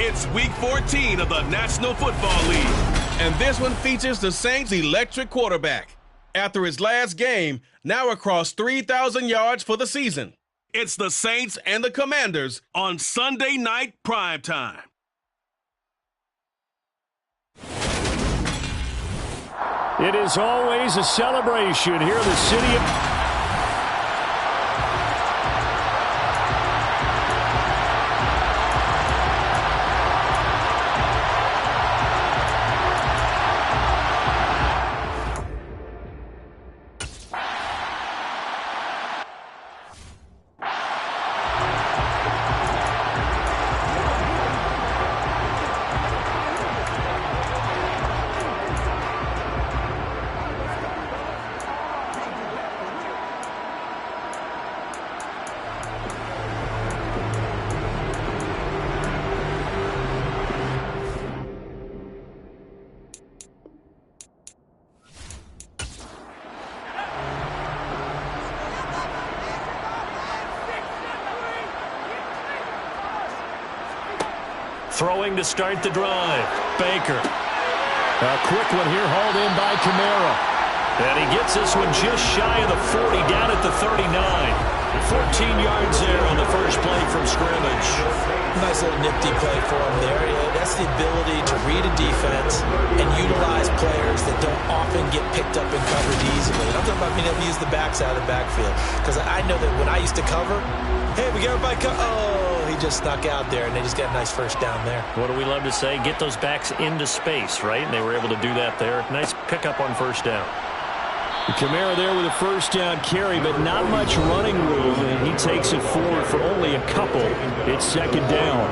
It's Week 14 of the National Football League, and this one features the Saints' electric quarterback. After his last game, now across 3,000 yards for the season. It's the Saints and the Commanders on Sunday Night Primetime. It is always a celebration here in the city of... Throwing to start the drive. Baker. A quick one here, hauled in by Kamara. And he gets this one just shy of the 40, down at the 39. 14 yards there on the first play from scrimmage. Nice little nifty play for him there. That's the ability to read a defense and utilize players that don't often get picked up and covered easily. And I'm talking about being able to use the backs out of the backfield. Because I know that when I used to cover, hey, we got everybody he just snuck out there, and they just got a nice first down there. What do we love to say? Get those backs into space, right? And they were able to do that there. Nice pickup on first down. Kamara there with a first down carry, but not much running room, and he takes it forward for only a couple. It's second down.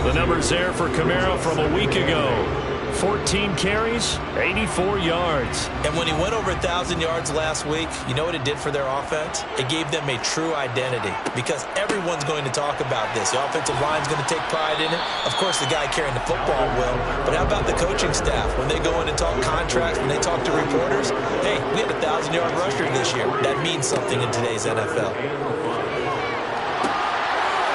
The numbers there for Kamara from a week ago. 14 carries, 84 yards. And when he went over 1,000 yards last week, you know what it did for their offense? It gave them a true identity because everyone's going to talk about this. The offensive line's going to take pride in it. Of course, the guy carrying the football will. But how about the coaching staff? When they go in and talk contracts, when they talk to reporters, hey, we had a 1,000-yard rusher this year. That means something in today's NFL.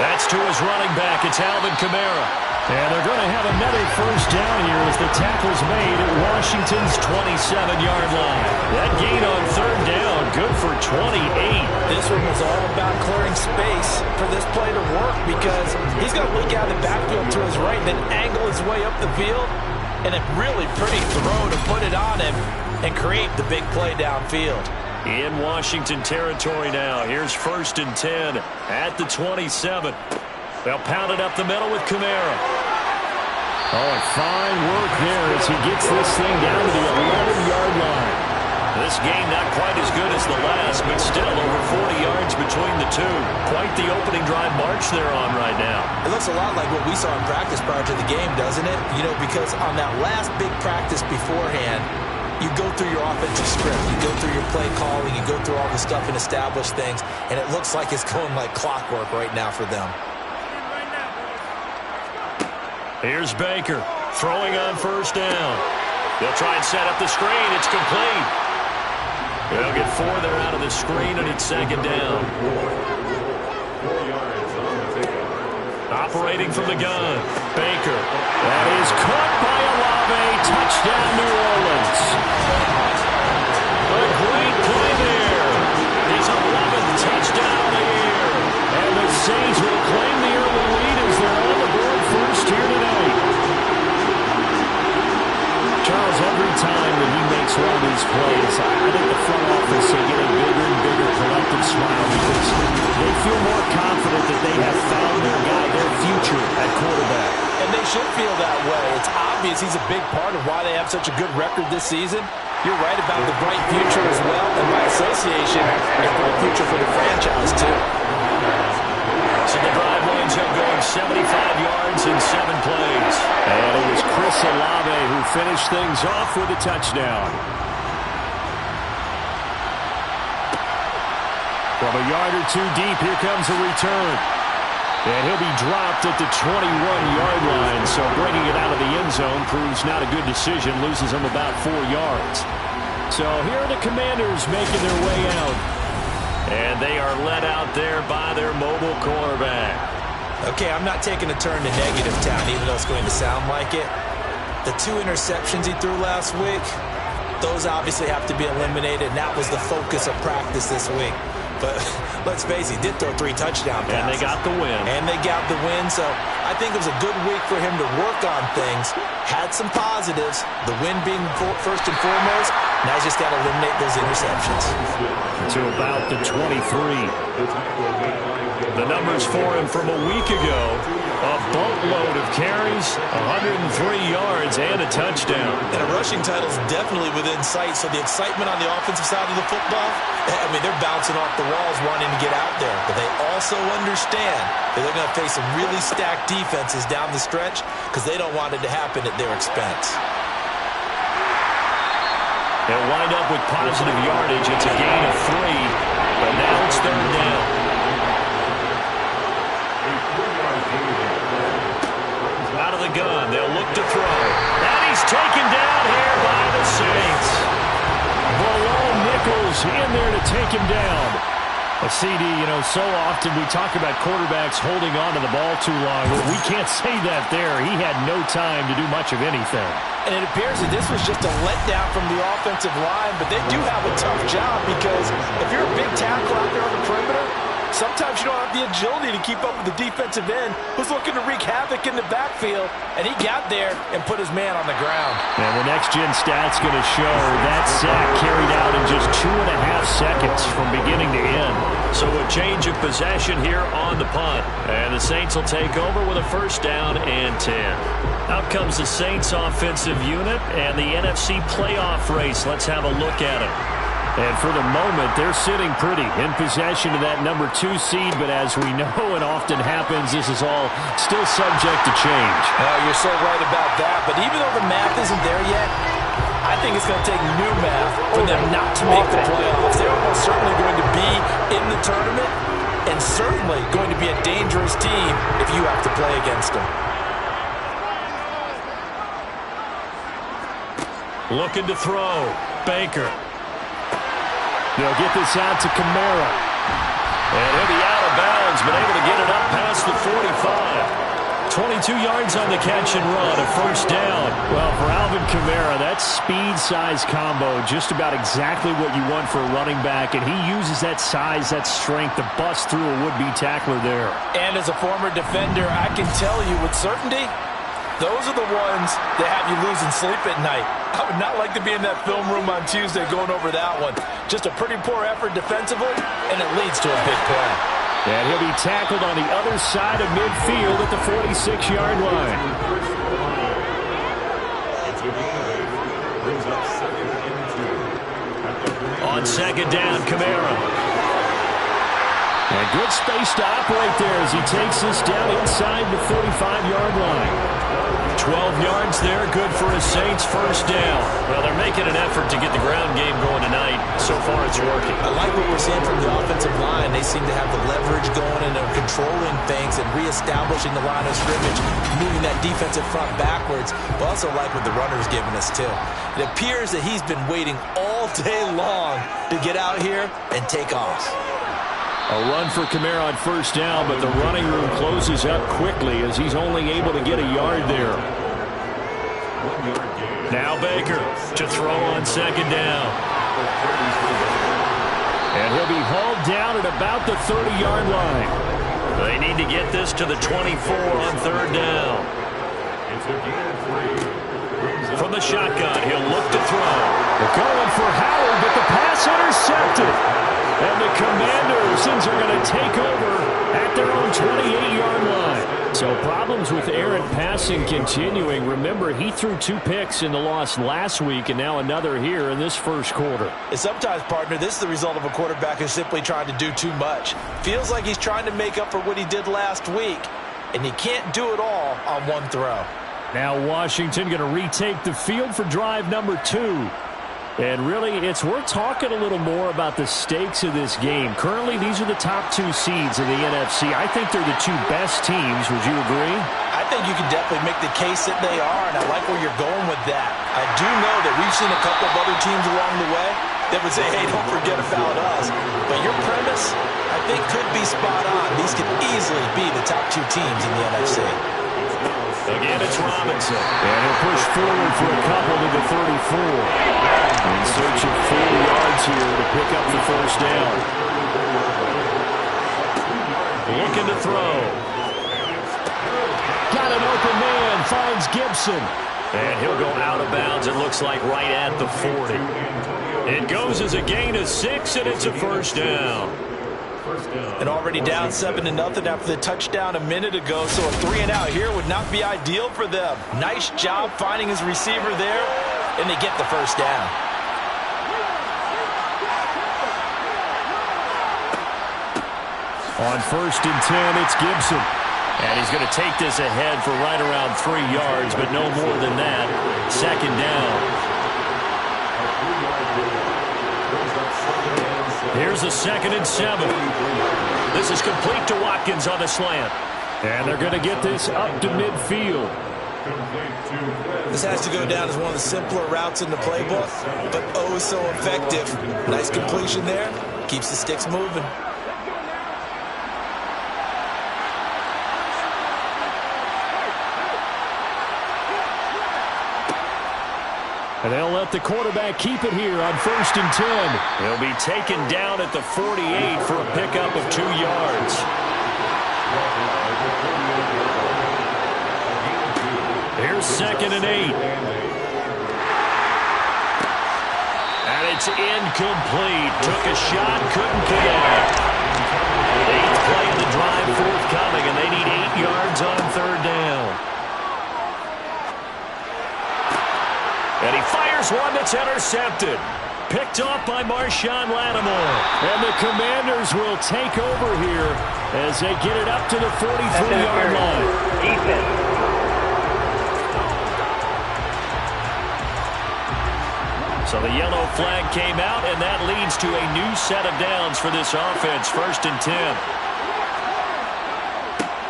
That's to his running back. It's Alvin Kamara. And they're going to have another first down here as the tackle's made at Washington's 27-yard line. That gain on third down, good for 28. This one was all about clearing space for this play to work because he's going to leak out of the backfield to his right and then angle his way up the field. And a really pretty throw to put it on him and create the big play downfield. In Washington territory now. Here's 1st and 10 at the 27. They'll pound it up the middle with Kamara. Oh, and fine work there as he gets this thing down to the 11-yard line. This game not quite as good as the last, but still over 40 yards between the two. Quite the opening drive march they're on right now. It looks a lot like what we saw in practice prior to the game, doesn't it? You know, because on that last big practice beforehand, you go through your offensive script, you go through your play calling, you go through all the stuff and establish things, and it looks like it's going like clockwork right now for them. Here's Baker throwing on first down. They'll try and set up the screen. It's complete. They'll get 4 there out of the screen, and it's second down. Operating from the gun, Baker. That is caught by Olave. Touchdown, New Orleans. A great play there. His 11th touchdown of the year. And the Saints will claim the early lead as they're on the board first here tonight. Charles, every time that he makes one of these plays, I think the front office will get a bigger and bigger collective smile because they feel more confident that they have found their guy, their future at quarterback. And they should feel that way. It's obvious he's a big part of why they have such a good record this season. You're right about the bright future as well, and by association, a bright future for the franchise, too. So the drive winds up going 75 yards in 7 plays. And it was Chris Olave who finished things off with a touchdown. From a yard or two deep, here comes a return. And he'll be dropped at the 21-yard line. So bringing it out of the end zone proves not a good decision. Loses him about 4 yards. So here are the Commanders making their way out. And they are led out there by their mobile quarterback. Okay, I'm not taking a turn to negative town, even though it's going to sound like it. The 2 interceptions he threw last week, those obviously have to be eliminated, and that was the focus of practice this week. But let's face it, he did throw 3 touchdown passes. And they got the win. So I think it was a good week for him to work on things. Had some positives, the win being first and foremost. Now he's just got to eliminate those interceptions. To about the 23. The numbers for him from a week ago. A boatload of carries, 103 yards, and a touchdown. And a rushing title is definitely within sight, so the excitement on the offensive side of the football, I mean, they're bouncing off the walls wanting to get out there. But they also understand that they're going to face some really stacked defenses down the stretch because they don't want it to happen at their expense. They'll wind up with positive yardage. It's a gain of 3, but now it's 3rd down. Out of the gun, they'll look to throw. And he's taken down here by the Saints. Below Nichols in there to take him down. A CD, so often we talk about quarterbacks holding on to the ball too long. Well, we can't say that there. He had no time to do much of anything. And it appears that this was just a letdown from the offensive line, but they do have a tough job because if you're a big tackle out there on the perimeter, sometimes you don't have the agility to keep up with the defensive end who's looking to wreak havoc in the backfield, and he got there and put his man on the ground. And the next-gen stat's going to show that sack carried out in just 2.5 seconds from beginning to end. So a change of possession here on the punt. And the Saints will take over with a 1st down and 10. Out comes the Saints offensive unit and the NFC playoff race. Let's have a look at it. And for the moment, they're sitting pretty in possession of that number 2 seed. But as we know and often happens, this is all still subject to change. You're so right about that. But even though the math isn't there yet, I think it's going to take new math for them not to make the playoffs. They're almost certainly going to be in the tournament and certainly going to be a dangerous team if you have to play against them. Looking to throw. Baker. They'll get this out to Kamara. And he'll be out of bounds, but able to get it up past the 45. 22 yards on the catch and run, a 1st down. Well, for Alvin Kamara, that speed-size combo, just about exactly what you want for a running back, and he uses that size, that strength to bust through a would-be tackler there. And as a former defender, I can tell you with certainty, those are the ones that have you losing sleep at night. I would not like to be in that film room on Tuesday going over that one. Just a pretty poor effort defensively, and it leads to a big play. And he'll be tackled on the other side of midfield at the 46-yard line. On 2nd down, Kamara. And good space to operate there as he takes this down inside the 45-yard line. 12 yards there, good for a Saints 1st down. Well, they're making an effort to get the ground game going tonight. So far, it's working. I like what we're seeing from the offensive line. They seem to have the leverage going and they're controlling things and reestablishing the line of scrimmage, moving that defensive front backwards. But also like what the runner's giving us, too. It appears that he's been waiting all day long to get out here and take off. A run for Kamara on 1st down, but the running room closes up quickly as he's only able to get a yard there. Now Baker to throw on 2nd down. And he'll be hauled down at about the 30-yard line. They need to get this to the 24 on 3rd down. From the shotgun, he'll look to throw. They're going for Howard, but the pass intercepted. And the Commanders are going to take over at their own 28-yard line. So problems with errant passing continuing. Remember, he threw 2 picks in the loss last week and now another here in this 1st quarter. And sometimes, partner, this is the result of a quarterback who's simply trying to do too much. Feels like he's trying to make up for what he did last week, and he can't do it all on one throw. Now Washington going to retake the field for drive number 2. And really, it's worth talking a little more about the stakes of this game. Currently, these are the top 2 seeds in the NFC. I think they're the 2 best teams. Would you agree? I think you can definitely make the case that they are, and I like where you're going with that. I do know that we've seen a couple of other teams along the way that would say, hey, don't forget about us. But your premise, I think, could be spot on. These could easily be the top two teams in the NFC. Again, it's Robinson. And he'll push forward for a couple to the 34. In search of 40 yards here to pick up the first down. Looking to throw. Got an open man, finds Gibson. And he'll go out of bounds, it looks like right at the 40. It goes as a gain of 6, and it's a first down. And already down 7-0 after the touchdown a minute ago, so a 3-and-out here would not be ideal for them. Nice job finding his receiver there, and they get the first down. On 1st and 10, it's Gibson. And he's going to take this ahead for right around 3 yards, but no more than that. 2nd down. Here's a 2nd and 7. This is complete to Watkins on the slant. And they're going to get this up to midfield. This has to go down as one of the simpler routes in the playbook, but oh so effective. Nice completion there. Keeps the sticks moving. And they'll let the quarterback keep it here on 1st and 10. He'll be taken down at the 48 for a pickup of 2 yards. Here's 2nd and 8. And it's incomplete. Took a shot, couldn't connect. 8th play of the drive forthcoming, and they need 8 yards on 3rd down. And he fires one that's intercepted. Picked off by Marshawn Lattimore. And the Commanders will take over here as they get it up to the 43-yard line. Defense. So the yellow flag came out, and that leads to a new set of downs for this offense. 1st and 10.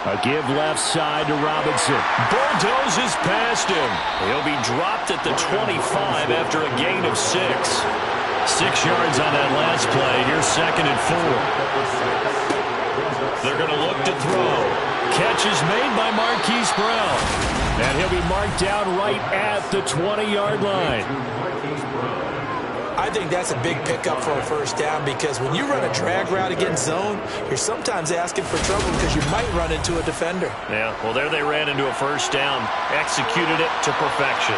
A give left side to Robinson. Bulldozes past him. He'll be dropped at the 25 after a gain of 6. 6 yards on that last play. Here's 2nd and 4. They're going to look to throw. Catch is made by Marquise Brown. And he'll be marked down right at the 20-yard line. I think that's a big pickup for a first down because when you run a drag route against zone, you're sometimes asking for trouble because you might run into a defender. Yeah, well, there they ran into a first down. Executed it to perfection.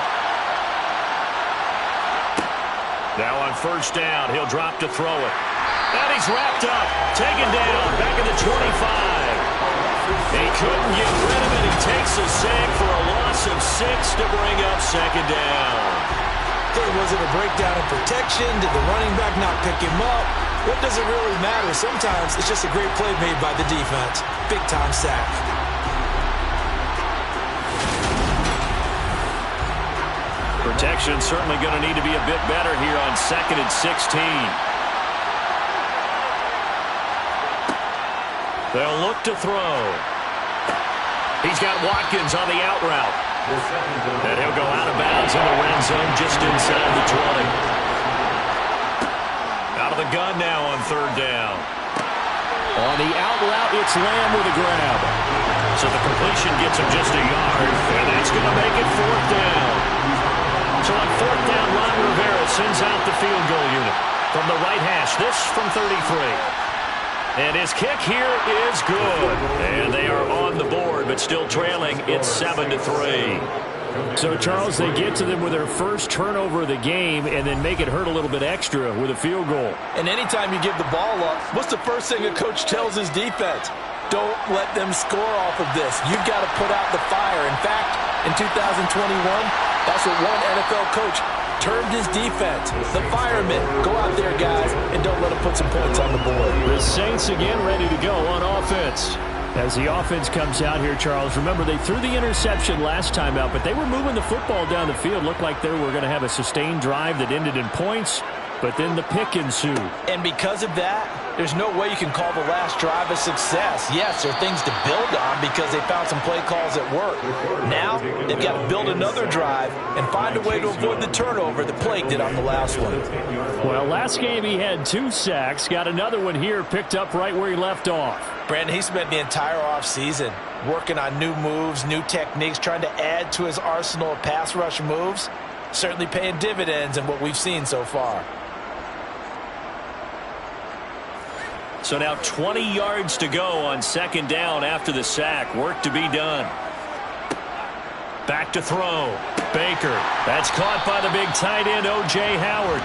Now on 1st down, he'll drop to throw it. And he's wrapped up. Taken down. Back at the 25. He couldn't get rid of it. He takes a sack for a loss of 6 to bring up 2nd down. Was it a breakdown in protection? Did the running back not pick him up? What does it really matter? Sometimes it's just a great play made by the defense. Big-time sack. Protection certainly going to need to be a bit better here on 2nd and 16. They'll look to throw. He's got Watkins on the out route. And he'll go out of bounds in the red zone just inside the 20. Out of the gun now on 3rd down. On the out route, it's Lamb with a grab. So the completion gets him just a yard, and that's going to make it 4th down. So on 4th down, Ron Rivera sends out the field goal unit from the right hash. This from 33. And his kick here is good. And they are on the board, but still trailing. It's 7-3. So, Charles, they get to them with their first turnover of the game and then make it hurt a little bit extra with a field goal. And anytime you give the ball up, what's the first thing a coach tells his defense? Don't let them score off of this. You've got to put out the fire. In fact, in 2021, that's what one NFL coach termed his defense. The firemen. Go out there, guys, and don't let them put some points on the board. The Saints again ready to go on offense. As the offense comes out here, Charles, remember they threw the interception last time out, but they were moving the football down the field. Looked like they were going to have a sustained drive that ended in points, but then the pick ensued. And because of that, there's no way you can call the last drive a success. Yes, there are things to build on because they found some play calls that work. Now, they've got to build another drive and find a way to avoid the turnover that plagued it on the last one. Well, last game he had 2 sacks. Got another one here, picked up right where he left off. Brandon, he spent the entire offseason working on new moves, new techniques, trying to add to his arsenal of pass rush moves. Certainly paying dividends in what we've seen so far. So now 20 yards to go on 2nd down after the sack. Work to be done. Back to throw. Baker. That's caught by the big tight end, O.J. Howard.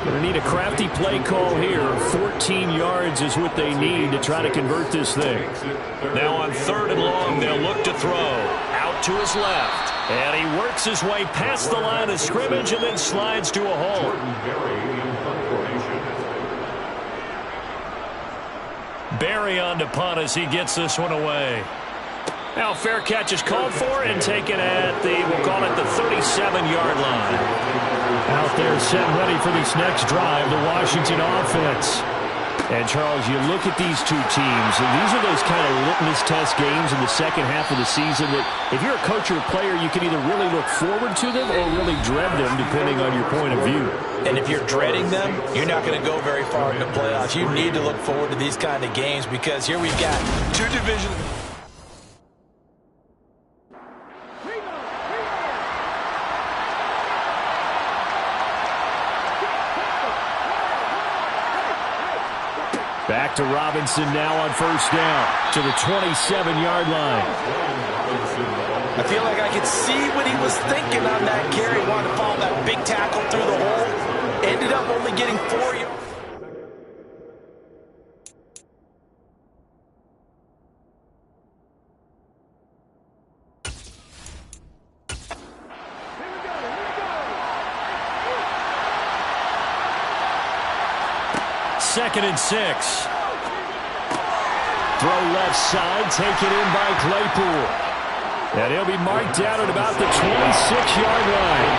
Going to need a crafty play call here. 14 yards is what they need to try to convert this thing. Now on 3rd and long, they'll look to throw. Out to his left. And he works his way past the line of scrimmage and then slides to a hole. Barry on to punt as he gets this one away. Now fair catch is called for and taken at we'll call it the 37-yard line. Out there set ready for this next drive, the Washington offense. And Charles, you look at these two teams, and these are those kind of litmus test games in the second half of the season that if you're a coach or a player, you can either really look forward to them or really dread them, depending on your point of view. And if you're dreading them, you're not going to go very far in the playoffs. You need to look forward to these kind of games because here we've got 2 divisions. Back to Robinson now on 1st down to the 27-yard line. I feel like I could see what he was thinking on that carry. Wanted to follow that big tackle through the hole. Ended up only getting 4 yards. Second and 6. Throw left side, taken in by Claypool. And he'll be marked down at about the 26-yard line.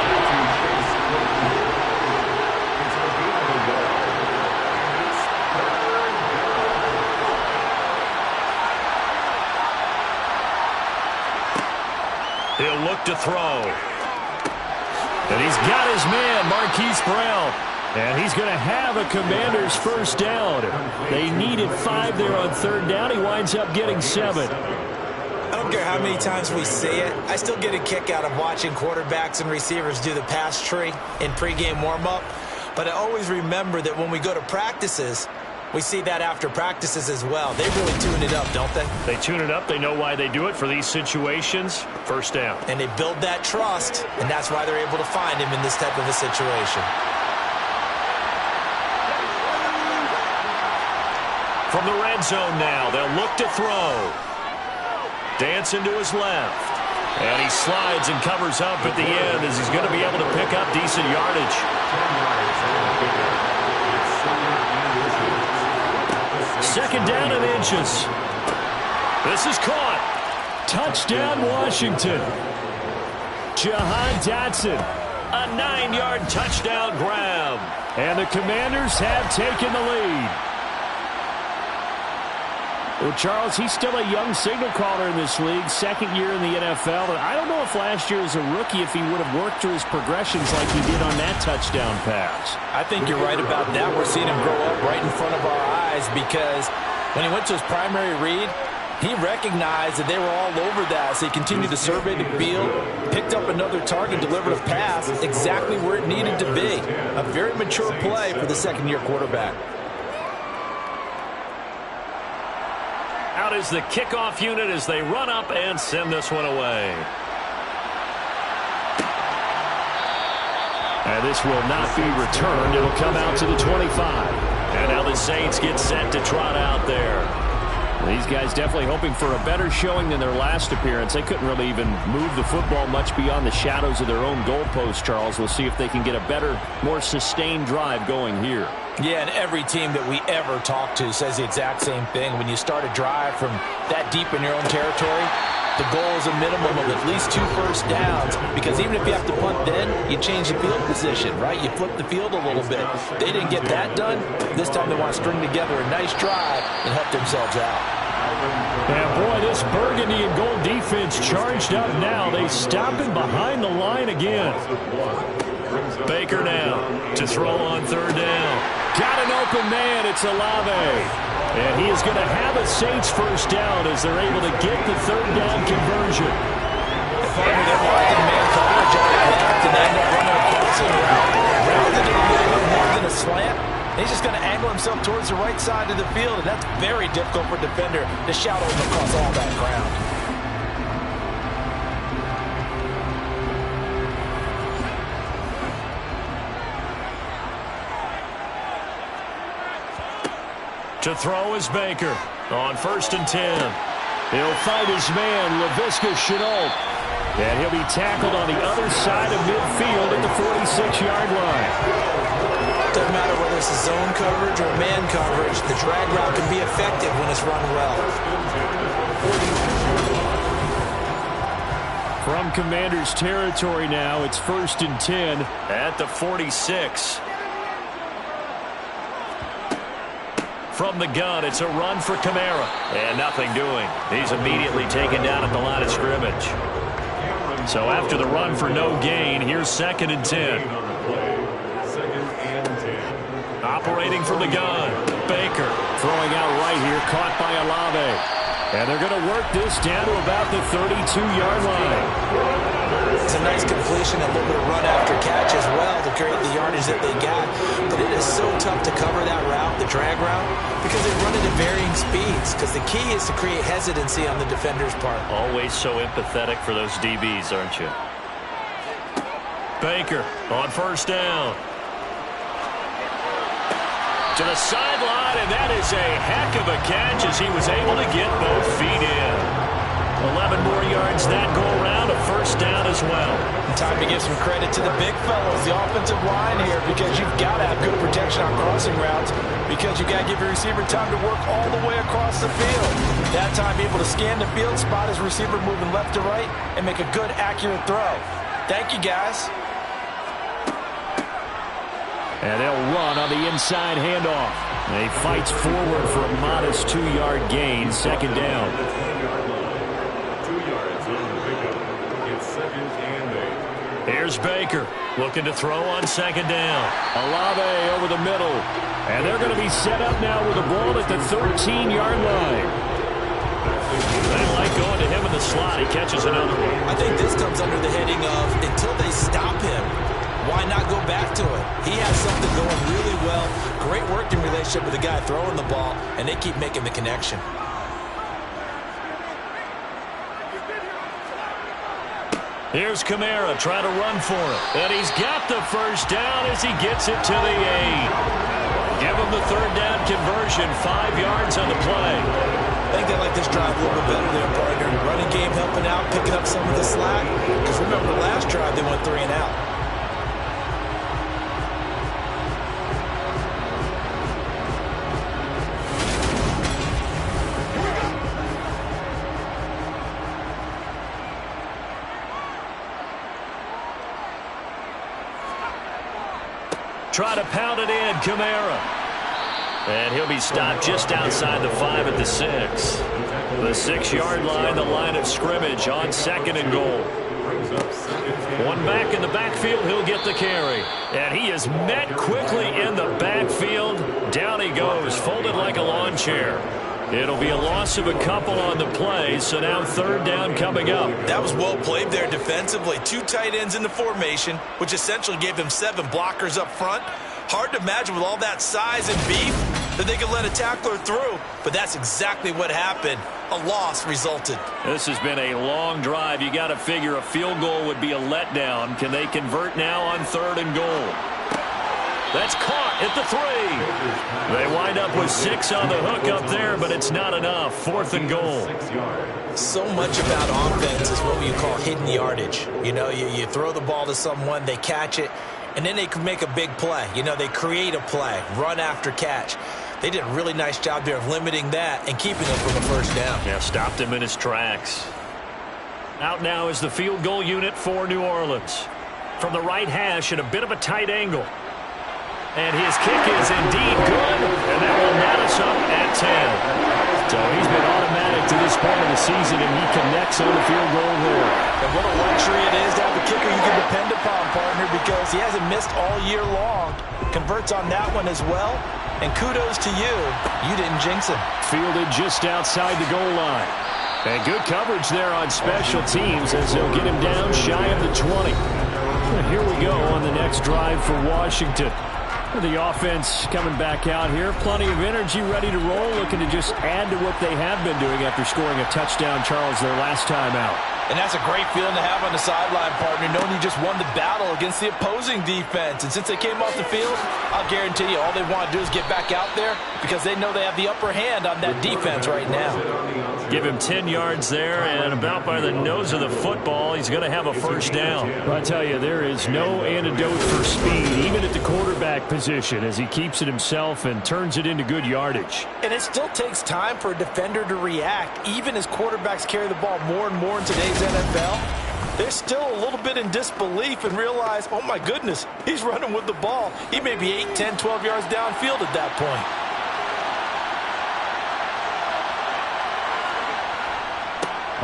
He'll look to throw. And he's got his man, Marquise Brown. And he's going to have a Commanders 1st down. They needed 5 there on 3rd down. He winds up getting 7. I don't care how many times we see it. I still get a kick out of watching quarterbacks and receivers do the pass tree in pregame warm-up. But I always remember that when we go to practices, we see that after practices as well. They really tune it up, don't they? They tune it up. They know why they do it for these situations. 1st down. And they build that trust, and that's why they're able to find him in this type of a situation. From the red zone now, they'll look to throw. Dancing to his left. And he slides and covers up at the end as he's going to be able to pick up decent yardage. Second down and inches. This is caught. Touchdown, Washington. Jahan Dotson. A 9-yard touchdown grab. And the Commanders have taken the lead. Well, Charles, he's still a young signal caller in this league, 2nd year in the NFL. And I don't know if last year as a rookie if he would have worked through his progressions like he did on that touchdown pass. I think you're right about that. We're seeing him grow up right in front of our eyes because when he went to his primary read, he recognized that they were all over that. So he continued to survey the field, picked up another target, delivered a pass exactly where it needed to be. A very mature play for the 2nd-year quarterback. Out is the kickoff unit as they run up and send this one away. And this will not be returned. It'll come out to the 25. And now the Saints get set to trot out there. These guys definitely hoping for a better showing than their last appearance. They couldn't really even move the football much beyond the shadows of their own goalpost, Charles. We'll see if they can get a better, more sustained drive going here. Yeah, and every team that we ever talk to says the exact same thing. When you start a drive from that deep in your own territory, The goal is a minimum of at least 2 first downs, because even if you have to punt then, you change the field position, right? You flip the field a little bit. They didn't get that done. This time they want to string together a nice drive and help themselves out. And boy, this burgundy and gold defense charged up now. They stop him behind the line again. Baker now to throw on 3rd down. Got an open man. It's Olave. And he is going to have a Saints first down as they're able to get the 3rd down conversion. Finally, they're blocking man coverage on the left, and they end up running a crossing route. Rounded it a little bit more than a slant. He's just going to angle himself towards the right side of the field, and that's very difficult for a defender to shadow him across all that ground. To throw is Baker on 1st and 10. He'll fight his man, Laviska Shenault. And he'll be tackled on the other side of midfield at the 46-yard line. Doesn't matter whether it's a zone coverage or man coverage, the drag route can be effective when it's run well. From Commanders territory now, it's 1st and 10 at the 46. From the gun, it's a run for Kamara. And nothing doing. He's immediately taken down at the line of scrimmage. So after the run for no gain, here's 2nd and 10. Operating from the gun. Baker throwing out right here, caught by Olave. And they're going to work this down to about the 32-yard line. It's a nice completion, a little bit of run after catch as well to create the yardage that they got. But it is so tough to cover that route, the drag route, because they run it at varying speeds. Because the key is to create hesitancy on the defender's part. Always so empathetic for those DBs, aren't you? Baker on 1st down. To the sideline, and that is a heck of a catch as he was able to get both feet in. 11 more yards that go around, a 1st down as well. Time to give some credit to the big fellas, the offensive line here, because you've got to have good protection on crossing routes, because you've got to give your receiver time to work all the way across the field. That time able to scan the field, spot his receiver moving left to right, and make a good, accurate throw. Thank you, guys. And they'll run on the inside handoff. And he fights forward for a modest 2-yard gain, 2nd down. 2 yards on the pickup. It's 2nd and 8. Here's Baker looking to throw on 2nd down. Olave over the middle. And they're going to be set up now with the ball at the 13-yard line. They like going to him in the slot. He catches another one. I think this comes under the heading of until they stop him, why not go back to it? He has something going really well. Great working relationship with the guy throwing the ball, and they keep making the connection. Here's Kamara trying to run for it. And he's got the 1st down as he gets it to the 8. Give him the 3rd down conversion, 5 yards on the play. I think they like this drive a little bit better there, partner. Running game helping out, picking up some of the slack. Because remember, the last drive they went 3 and out. Try to pound it in, Kamara. And he'll be stopped just outside the 5 at the 6. The 6-yard line, the line of scrimmage on 2nd and goal. One back in the backfield, he'll get the carry. And he is met quickly in the backfield. Down he goes, folded like a lawn chair. It'll be a loss of a couple on the play, so now 3rd down coming up. That was well played there defensively. 2 tight ends in the formation, which essentially gave them 7 blockers up front. Hard to imagine with all that size and beef that they could let a tackler through, but that's exactly what happened. A loss resulted. This has been a long drive. You got to figure a field goal would be a letdown. Can they convert now on 3rd and goal? That's caught at the 3. They wind up with 6 on the hook up there, but it's not enough. 4th and goal. So much about offense is what you call hidden yardage. You know, you throw the ball to someone, they catch it, and then they can make a big play. You know, they create a play, run after catch. They did a really nice job there of limiting that and keeping him from a 1st down. Yeah, stopped him in his tracks. Out now is the field goal unit for New Orleans. From the right hash at a bit of a tight angle. And his kick is indeed good, and that will net us up at 10. So he's been automatic to this point of the season, and he connects on the field goal there. And what a luxury it is to have a kicker you can depend upon, partner, because he hasn't missed all year long. Converts on that one as well. And kudos to you. You didn't jinx him. Fielded just outside the goal line. And good coverage there on special teams as they'll get him down shy of the 20. Here we go on the next drive for Washington. The offense coming back out here. Plenty of energy, ready to roll, looking to just add to what they have been doing after scoring a touchdown, Charles, their last time out. And that's a great feeling to have on the sideline, partner, knowing you just won the battle against the opposing defense. And since they came off the field, I'll guarantee you all they want to do is get back out there because they know they have the upper hand on that defense right now. Give him 10 yards there, and about by the nose of the football, he's going to have a first down. I tell you, there is no antidote for speed, even at the quarterback position, as he keeps it himself and turns it into good yardage. And it still takes time for a defender to react, even as quarterbacks carry the ball more and more in today's NFL. They're still a little bit in disbelief and realize, oh my goodness, he's running with the ball. He may be 8, 10, 12 yards downfield at that point.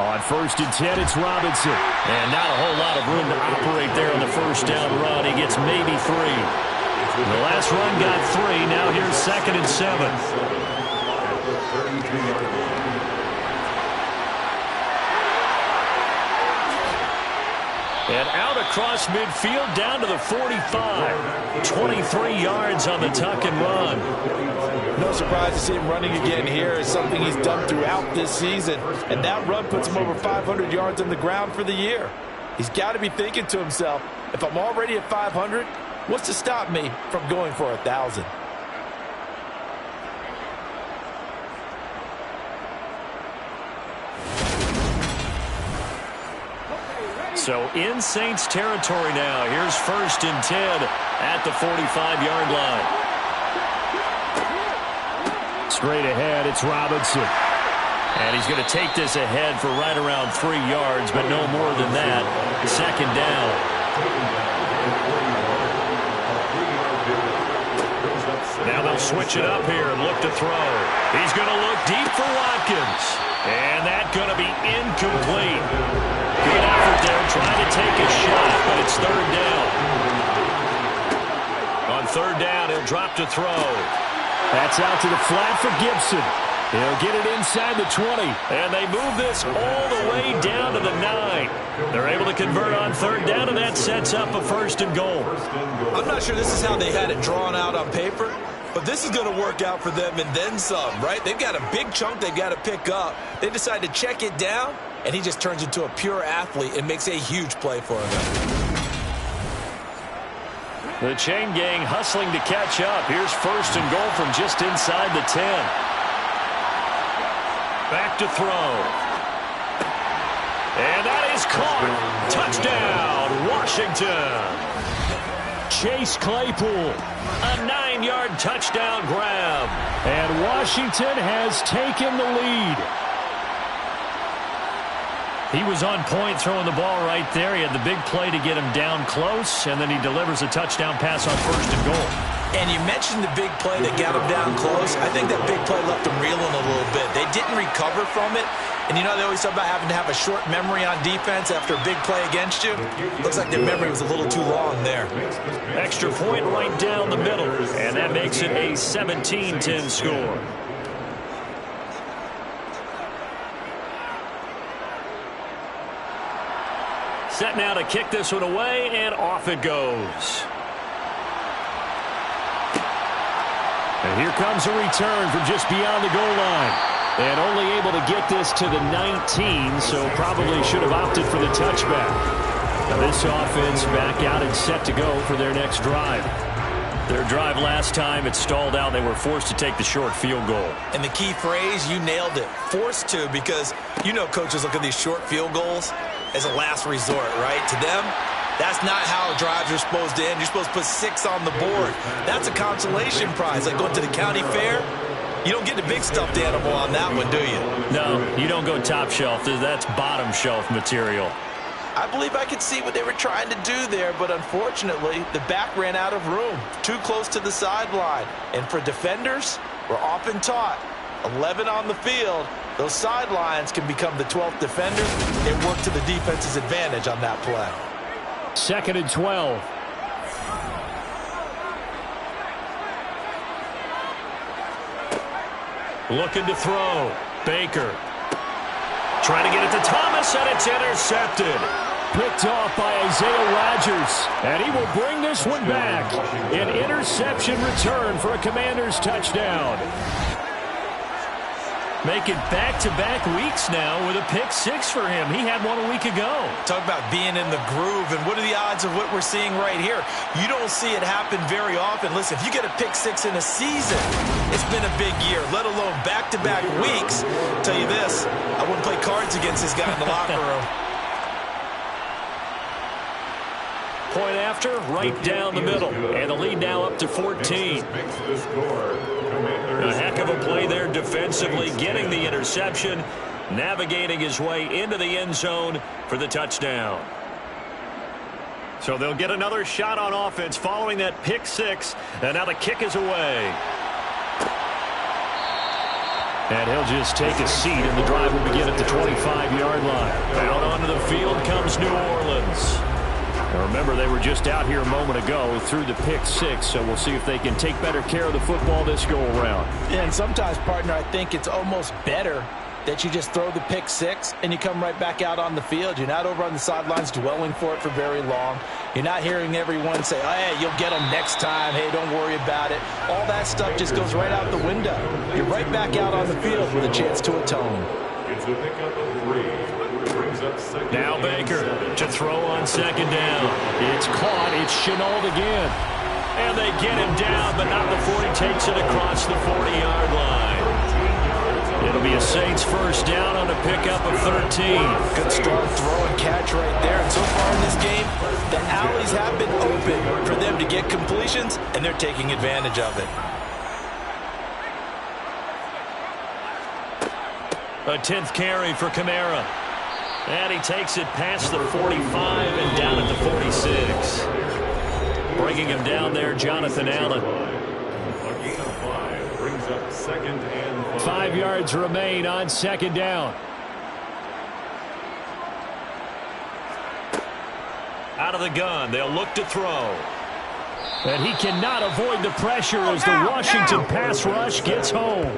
On 1st and 10, it's Robinson. And not a whole lot of room to operate there on the first down run. He gets maybe 3. The last run got 3. Now here's 2nd and 7. And out across midfield down to the 45. 23 yards on the tuck and run. No surprise to see him running again here. It's something he's done throughout this season. And that run puts him over 500 yards on the ground for the year. He's got to be thinking to himself, if I'm already at 500, what's to stop me from going for 1,000? So in Saints territory now. Here's 1st and 10 at the 45-yard line. Straight ahead, it's Robinson. And he's going to take this ahead for right around 3 yards, but no more than that. 2nd down. Now they'll switch it up here and look to throw. He's going to look deep for Watkins. And that's going to be incomplete. Good effort there, trying to take a shot, but it's 3rd down. On 3rd down, he'll drop to throw. That's out to the flat for Gibson. He'll get it inside the 20. And they move this all the way down to the 9. They're able to convert on 3rd down, and that sets up a 1st and goal. I'm not sure this is how they had it drawn out on paper, but this is going to work out for them and then some, right? They've got a big chunk they've got to pick up. They decide to check it down, and he just turns into a pure athlete and makes a huge play for them. The chain gang hustling to catch up. Here's 1st and goal from just inside the 10. Back to throw. And that is caught. Touchdown, Washington. Chase Claypool, a 9-yard touchdown grab. And Washington has taken the lead. He was on point throwing the ball right there. He had the big play to get him down close, and then he delivers a touchdown pass on 1st and goal. And you mentioned the big play that got him down close. I think that big play left him reeling a little bit. They didn't recover from it. And you know they always talk about having to have a short memory on defense after a big play against you. Looks like their memory was a little too long there. Extra point right down the middle, and that makes it a 17-10 score. Set now to kick this one away, and off it goes. And here comes a return from just beyond the goal line. And only able to get this to the 19, so probably should have opted for the touchback. Now this offense back out and set to go for their next drive. Their drive last time, it stalled out. They were forced to take the short field goal. And the key phrase, you nailed it, forced to, because you know coaches look at these short field goals as a last resort, right? To them, that's not how drives are supposed to end. You're supposed to put 6 on the board. That's a consolation prize, like going to the county fair. You don't get the big stuffed animal on that one, do you? No, you don't go top shelf. That's bottom shelf material. I believe I could see what they were trying to do there, but unfortunately, the back ran out of room, too close to the sideline. And for defenders, we're often taught, 11 on the field, those sidelines can become the 12th defender and work to the defense's advantage on that play. 2nd and 12. Looking to throw. Baker. Trying to get it to Thomas, and it's intercepted. Picked off by Isaiah Rodgers, and he will bring this one back. An interception return for a Commanders touchdown. Making back-to-back weeks now with a pick 6 for him. He had one a week ago. Talk about being in the groove, and what are the odds of what we're seeing right here? You don't see it happen very often. Listen, if you get a pick 6 in a season, it's been a big year, let alone back-to-back weeks. I'll tell you this, I wouldn't play cards against this guy in the locker room. Point after, right down the middle. And the lead now up to 14. A heck of a play there defensively, getting the interception, navigating his way into the end zone for the touchdown. So they'll get another shot on offense following that pick 6, and now the kick is away. And he'll just take a seat, and the drive will begin at the 25-yard line. Out onto the field comes New Orleans. Now remember, they were just out here a moment ago through the pick 6, so we'll see if they can take better care of the football this go-around. Yeah, and sometimes, partner, I think it's almost better that you just throw the pick 6 and you come right back out on the field. You're not over on the sidelines dwelling for it for very long. You're not hearing everyone say, oh, hey, you'll get them next time. Hey, don't worry about it. All that stuff just goes right out the window. You're right back out on the field with a chance to atone. It's a pickup of 3. Now Baker to throw on 2nd down. It's caught. It's Shenault again. And they get him down, but not before he takes it across the 40-yard line. It'll be a Saints first down on a pickup of 13. Good strong throw and catch right there. And so far in this game, the alleys have been open for them to get completions, and they're taking advantage of it. A 10th carry for Kamara. And he takes it past the 45 and down at the 46. Bringing him down there, Jonathan Allen. A gain of 5 brings up 2nd and 5. 5 yards remain on 2nd down. Out of the gun, they'll look to throw. And he cannot avoid the pressure as the Washington pass rush gets home.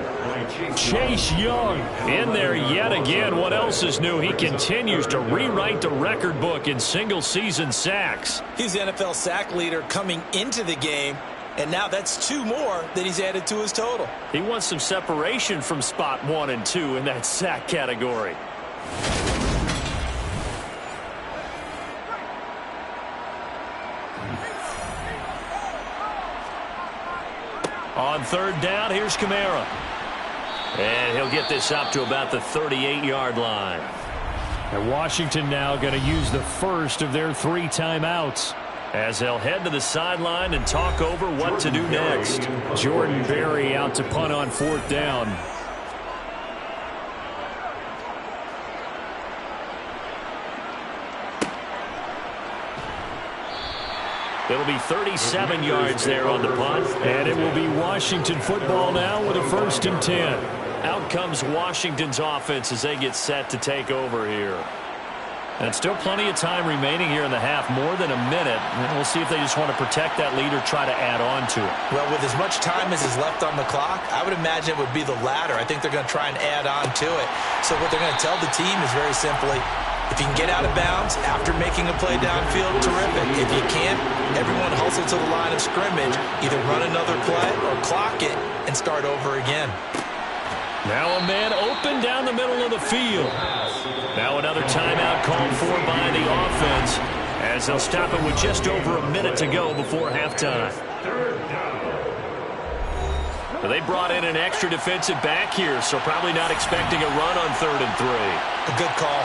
Chase Young in there yet again. What else is new? He continues to rewrite the record book in single-season sacks. He's the NFL sack leader coming into the game, and now that's 2 more that he's added to his total. He wants some separation from spot 1 and 2 in that sack category. On 3rd down, here's Kamara. And he'll get this up to about the 38-yard line. And Washington now going to use the first of their 3 timeouts as they'll head to the sideline and talk over what to do next. Jordan Berry out to punt on 4th down. It'll be 37 yards there on the punt. And it will be Washington football now with a 1st and 10. Out comes Washington's offense as they get set to take over here. And still plenty of time remaining here in the half, more than a minute. And we'll see if they just want to protect that lead or try to add on to it. Well, with as much time as is left on the clock, I would imagine it would be the latter. I think they're going to try and add on to it. So what they're going to tell the team is very simply, if you can get out of bounds after making a play downfield, terrific. If you can't, everyone hustle to the line of scrimmage, either run another play or clock it and start over again. Now a man open down the middle of the field. Now another timeout called for by the offense as they'll stop it with just over a minute to go before halftime. They brought in an extra defensive back here, so probably not expecting a run on 3rd and 3. A good call.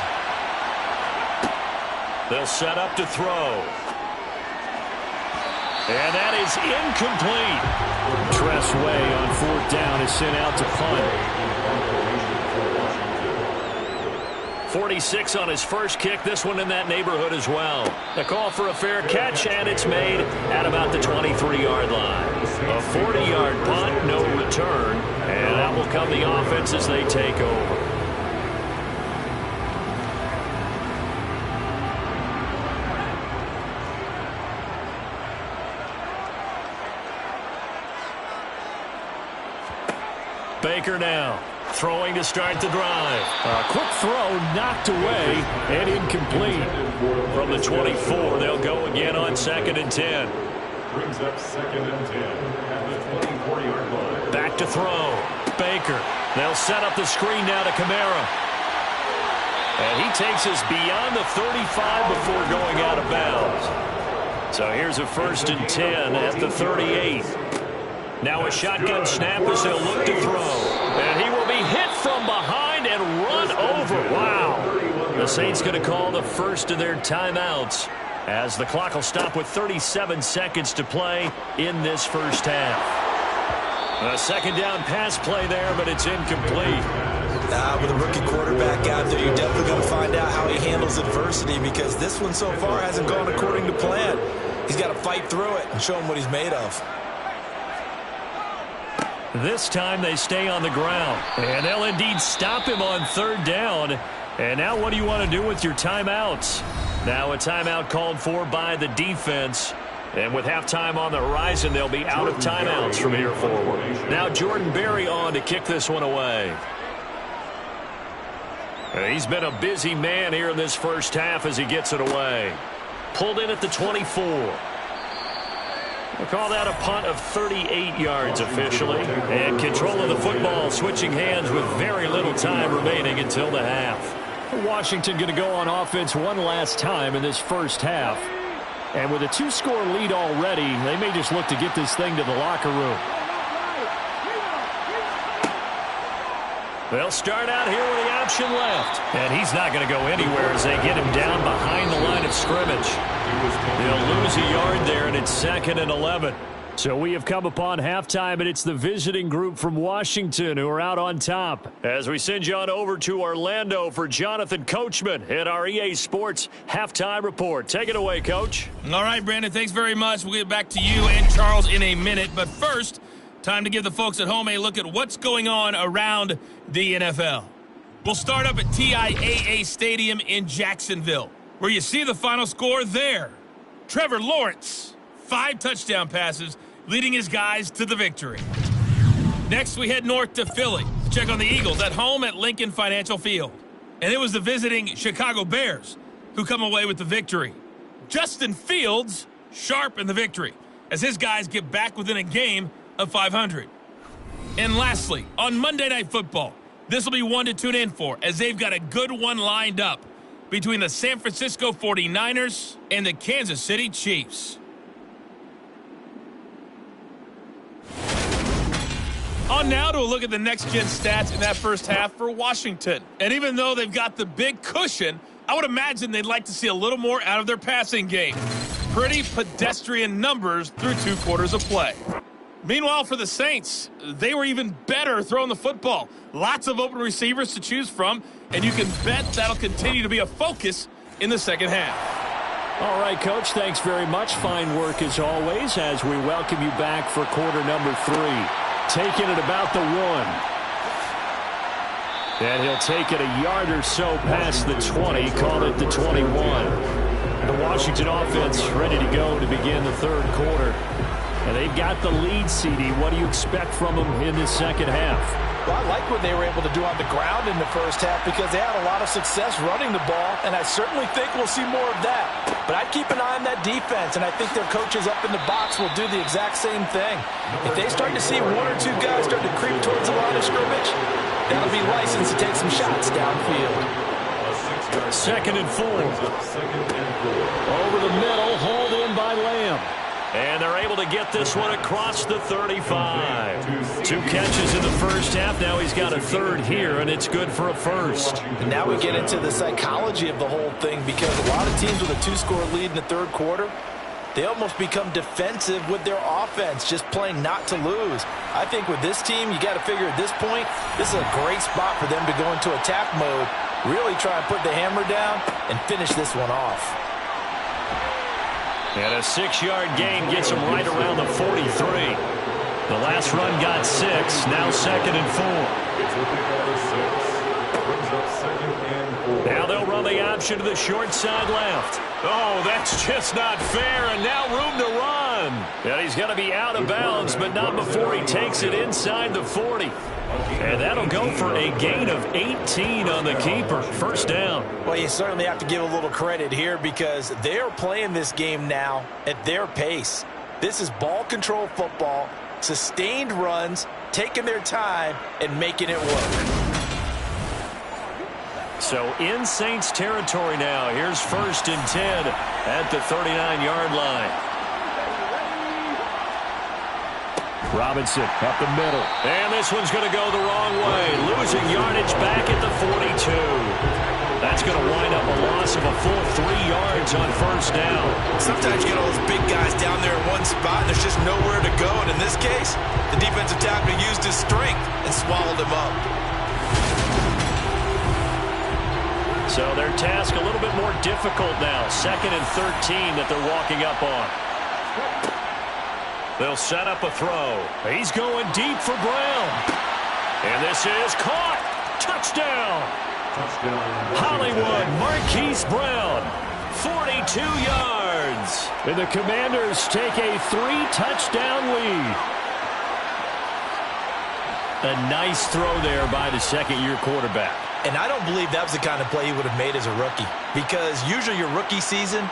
They'll set up to throw. And that is incomplete. Tress Way on 4th down is sent out to punt. 46 on his first kick. This one in that neighborhood as well. The call for a fair catch, and it's made at about the 23-yard line. A 40-yard punt, no return. And that will come the offense as they take over. Baker now, throwing to start the drive. A quick throw knocked away and incomplete. From the 24, they'll go again on 2nd and 10. Brings up 2nd and 10 at the 24-yard line. Back to throw. Baker. They'll set up the screen now to Kamara. And he takes us beyond the 35 before going out of bounds. So here's a 1st and 10 at the 38. Now a shotgun snap as they'll look to throw. And he will be hit from behind and run over. Wow. The Saints going to call the first of their timeouts as the clock will stop with 37 seconds to play in this first half. A 2nd down pass play there, but it's incomplete. With a rookie quarterback out there, you're definitely going to find out how he handles adversity, because this one so far hasn't gone according to plan. He's got to fight through it and show him what he's made of. This time they stay on the ground, and they'll indeed stop him on 3rd down. And now what do you want to do with your timeouts? Now a timeout called for by the defense. And with halftime on the horizon, they'll be out of timeouts from here forward. Now Jordan Berry on to kick this one away. And he's been a busy man here in this first half as he gets it away. Pulled in at the 24. We'll call that a punt of 38 yards officially. And control of the football switching hands with very little time remaining until the half. Washington going to go on offense one last time in this first half. And with a 2-score lead already, they may just look to get this thing to the locker room. They'll start out here with the option left. And he's not going to go anywhere as they get him down behind the line of scrimmage. They'll lose a yard there, and it's 2nd and 11. So we have come upon halftime, and it's the visiting group from Washington who are out on top. As we send you on over to Orlando for Jonathan Coachman at our EA Sports Halftime Report. Take it away, Coach. All right, Brandon, thanks very much. We'll get back to you and Charles in a minute. But first, time to give the folks at home a look at what's going on around the NFL. We'll start up at TIAA Stadium in Jacksonville, where you see the final score there. Trevor Lawrence, 5 touchdown passes, leading his guys to the victory. Next, we head north to Philly to check on the Eagles at home at Lincoln Financial Field. And it was the visiting Chicago Bears who come away with the victory. Justin Fields sharp in the victory as his guys get back within a game of 500. And lastly, on Monday Night Football, this will be one to tune in for as they've got a good one lined up between the San Francisco 49ers and the Kansas City Chiefs. On now to a look at the next-gen stats in that first half for Washington. And even though they've got the big cushion, I would imagine they'd like to see a little more out of their passing game. Pretty pedestrian numbers through 2 quarters of play. Meanwhile, for the Saints, they were even better throwing the football. Lots of open receivers to choose from, and you can bet that'll continue to be a focus in the second half. All right, Coach, thanks very much. Fine work as always as we welcome you back for quarter number 3. Taking it about the 1. And he'll take it a yard or so past the 20, call it the 21. The Washington offense ready to go to begin the third quarter. And they've got the lead, CD. What do you expect from them in this second half? Well, I like what they were able to do on the ground in the first half because they had a lot of success running the ball, and I certainly think we'll see more of that. But I'd keep an eye on that defense, and I think their coaches up in the box will do the exact same thing. If they start to see 1 or 2 guys start to creep towards the line of scrimmage, that'll be license to take some shots downfield. 2nd and 4. Over the middle, hauled in by Lamb. And they're able to get this one across the 35. 2 catches in the first half. Now he's got a 3rd here, and it's good for a 1st. And now we get into the psychology of the whole thing because a lot of teams with a 2-score lead in the third quarter, They almost become defensive with their offense, just playing not to lose. I think with this team, you got to figure at this point, this is a great spot for them to go into attack mode, really try and put the hammer down and finish this one off. And a 6-yard gain gets them right around the 43. The last run got 6, now 2nd and 4. It's what they call a 6. Brings up 2nd and 4. Now they'll run the option to the short side left. Oh, that's just not fair, and now room to run. And he's going to be out of bounds, but not before he takes it inside the 40. And that'll go for a gain of 18 on the keeper. First down. Well, you certainly have to give a little credit here because they're playing this game now at their pace. This is ball control football, sustained runs, taking their time, and making it work. So in Saints territory now. Here's 1st and 10 at the 39-yard line. Robinson up the middle. And this one's going to go the wrong way. Losing yardage back at the 42. That's going to wind up a loss of a full 3 yards on 1st down. Sometimes you get all those big guys down there in one spot, and there's just nowhere to go. And in this case, the defensive tackle used his strength and swallowed him up. So their task a little bit more difficult now. 2nd and 13 that they're walking up on. They'll set up a throw. He's going deep for Brown. And this is caught. Touchdown. Hollywood Marquise Brown. 42 yards. And the Commanders take a 3-touchdown lead. A nice throw there by the second-year quarterback. And I don't believe that was the kind of play he would have made as a rookie. Because usually your rookie season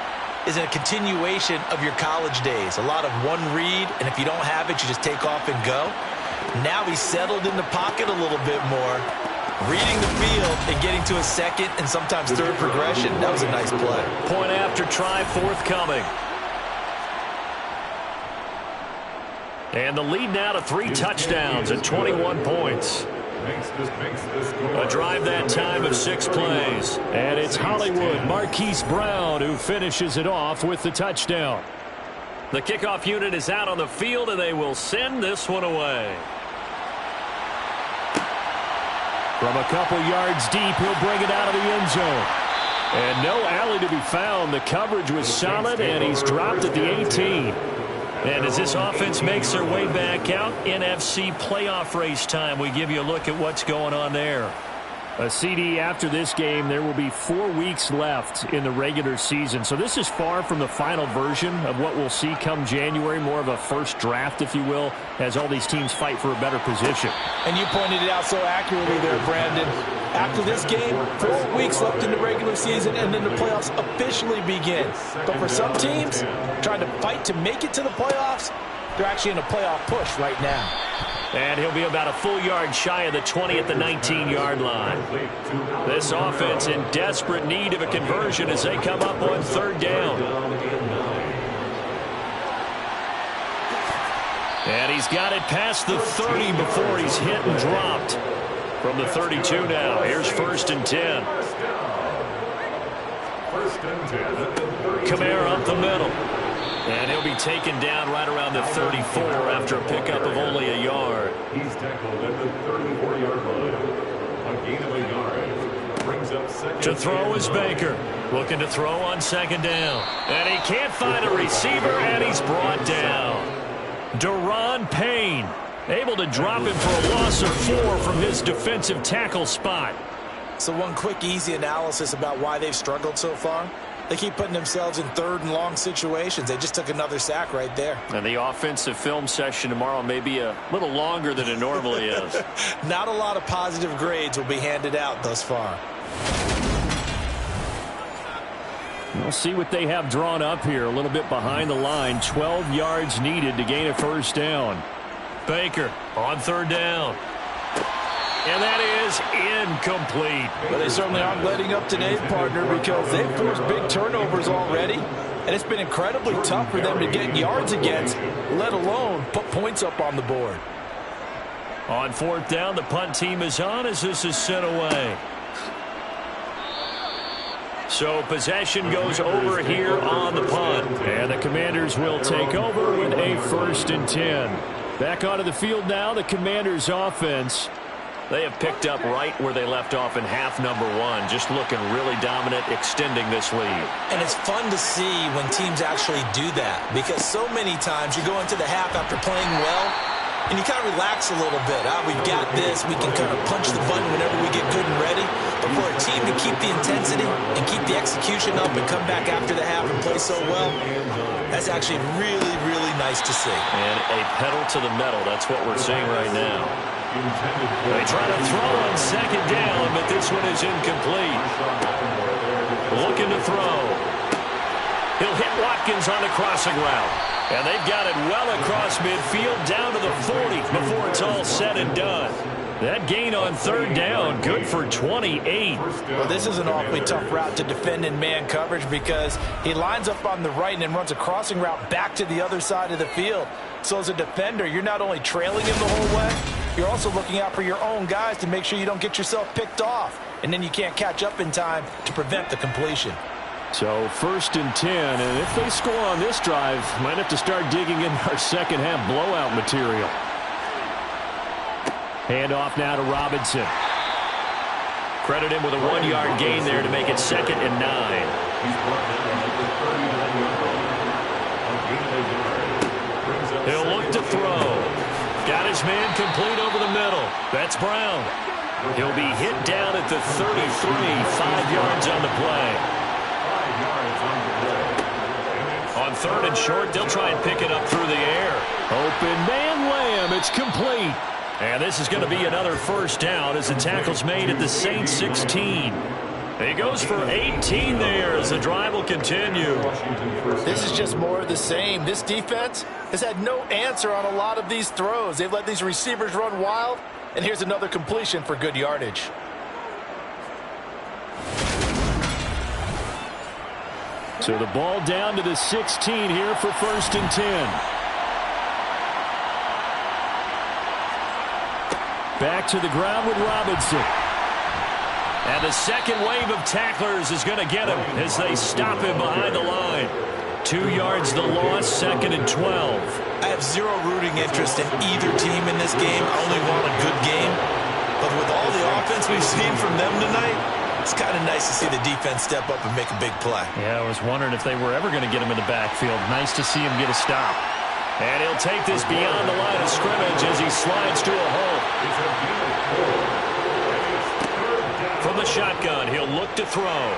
is a continuation of your college days. A lot of one read, and if you don't have it, you just take off and go. Now he's settled in the pocket a little bit more, reading the field and getting to a second and sometimes third progression. That was a nice play. Point after try forthcoming. And the lead now to 3 touchdowns at 21 points. A drive that time of 6 plays. And it's Hollywood Marquise Brown who finishes it off with the touchdown. The kickoff unit is out on the field, and they will send this one away. From a couple yards deep, he'll bring it out of the end zone. And no alley to be found. The coverage was solid, and he's dropped at the 18. And as this offense makes their way back out, NFC playoff race time, we give you a look at what's going on there. A CD after this game, there will be 4 weeks left in the regular season. So this is far from the final version of what we'll see come January, more of a first draft, if you will, as all these teams fight for a better position. And you pointed it out so accurately there, Brandon. After this game, 4 weeks left in the regular season, and then the playoffs officially begin. But for some teams, trying to fight to make it to the playoffs, they're actually in a playoff push right now. And he'll be about a full yard shy of the 20 at the 19-yard line. This offense in desperate need of a conversion as they come up on 3rd down. And he's got it past the 30 before he's hit and dropped. From the 32 now, here's 1st and 10. Kamara up the middle. And he'll be taken down right around the 34 after a pickup of only a yard. He's tackled at the 34-yard line. A gain of a yard. Brings up 2nd. To throw is Baker. Looking to throw on 2nd down. And he can't find a receiver, and he's brought down. Deron Payne able to drop him for a loss of 4 from his defensive tackle spot. So one quick, easy analysis about why they've struggled so far. They keep putting themselves in 3rd and long situations. They just took another sack right there. And the offensive film session tomorrow may be a little longer than it normally is. Not a lot of positive grades will be handed out thus far. We'll see what they have drawn up here. A little bit behind the line. 12 yards needed to gain a 1st down. Baker on 3rd down. And that is incomplete. But they certainly aren't letting up today, partner, because they've forced big turnovers already. And it's been incredibly tough for them to get yards against, let alone put points up on the board. On 4th down, the punt team is on as this is sent away. So possession goes over here on the punt. And the Commanders will take over with a 1st and 10. Back onto the field now, the Commanders offense. They have picked up right where they left off in half number 1, just looking really dominant, extending this lead. And it's fun to see when teams actually do that, because so many times you go into the half after playing well, and you kind of relax a little bit. We've got this. We can kind of punch the button whenever we get good and ready. But for a team to keep the intensity and keep the execution up and come back after the half and play so well, that's actually really, really nice to see. And a pedal to the metal. That's what we're seeing right now. They try to throw on 2nd down, but this one is incomplete. Looking to throw. He'll hit Watkins on the crossing route. And they've got it well across midfield down to the 40 before it's all said and done. That gain on 3rd down, good for 28. Well, this is an awfully tough route to defend in man coverage because he lines up on the right and then runs a crossing route back to the other side of the field. So as a defender, you're not only trailing him the whole way, you're also looking out for your own guys to make sure you don't get yourself picked off. And then you can't catch up in time to prevent the completion. So 1st and 10, and if they score on this drive, might have to start digging in our second half blowout material. Hand off now to Robinson. Credit him with a 1-yard gain there to make it 2nd and 9. He'll look to throw. Got his man complete over the middle. That's Brown. He'll be hit down at the 33, 5 yards on the play. On 3rd and short, they'll try and pick it up through the air. Open man Lamb. It's complete. And this is going to be another 1st down as the tackle's made at the Saints 16. He goes for 18 there as the drive will continue. This is just more of the same. This defense has had no answer on a lot of these throws. They've let these receivers run wild, and here's another completion for good yardage. So the ball down to the 16 here for 1st and 10. Back to the ground with Robinson. And the second wave of tacklers is going to get him as they stop him behind the line. 2 yards the loss, 2nd and 12. I have zero rooting interest in either team in this game. I only want a good game. But with all the offense we've seen from them tonight, it's kind of nice to see the defense step up and make a big play. Yeah, I was wondering if they were ever going to get him in the backfield. Nice to see him get a stop. And he'll take this beyond the line of scrimmage as he slides to a hole. From the shotgun, he'll look to throw.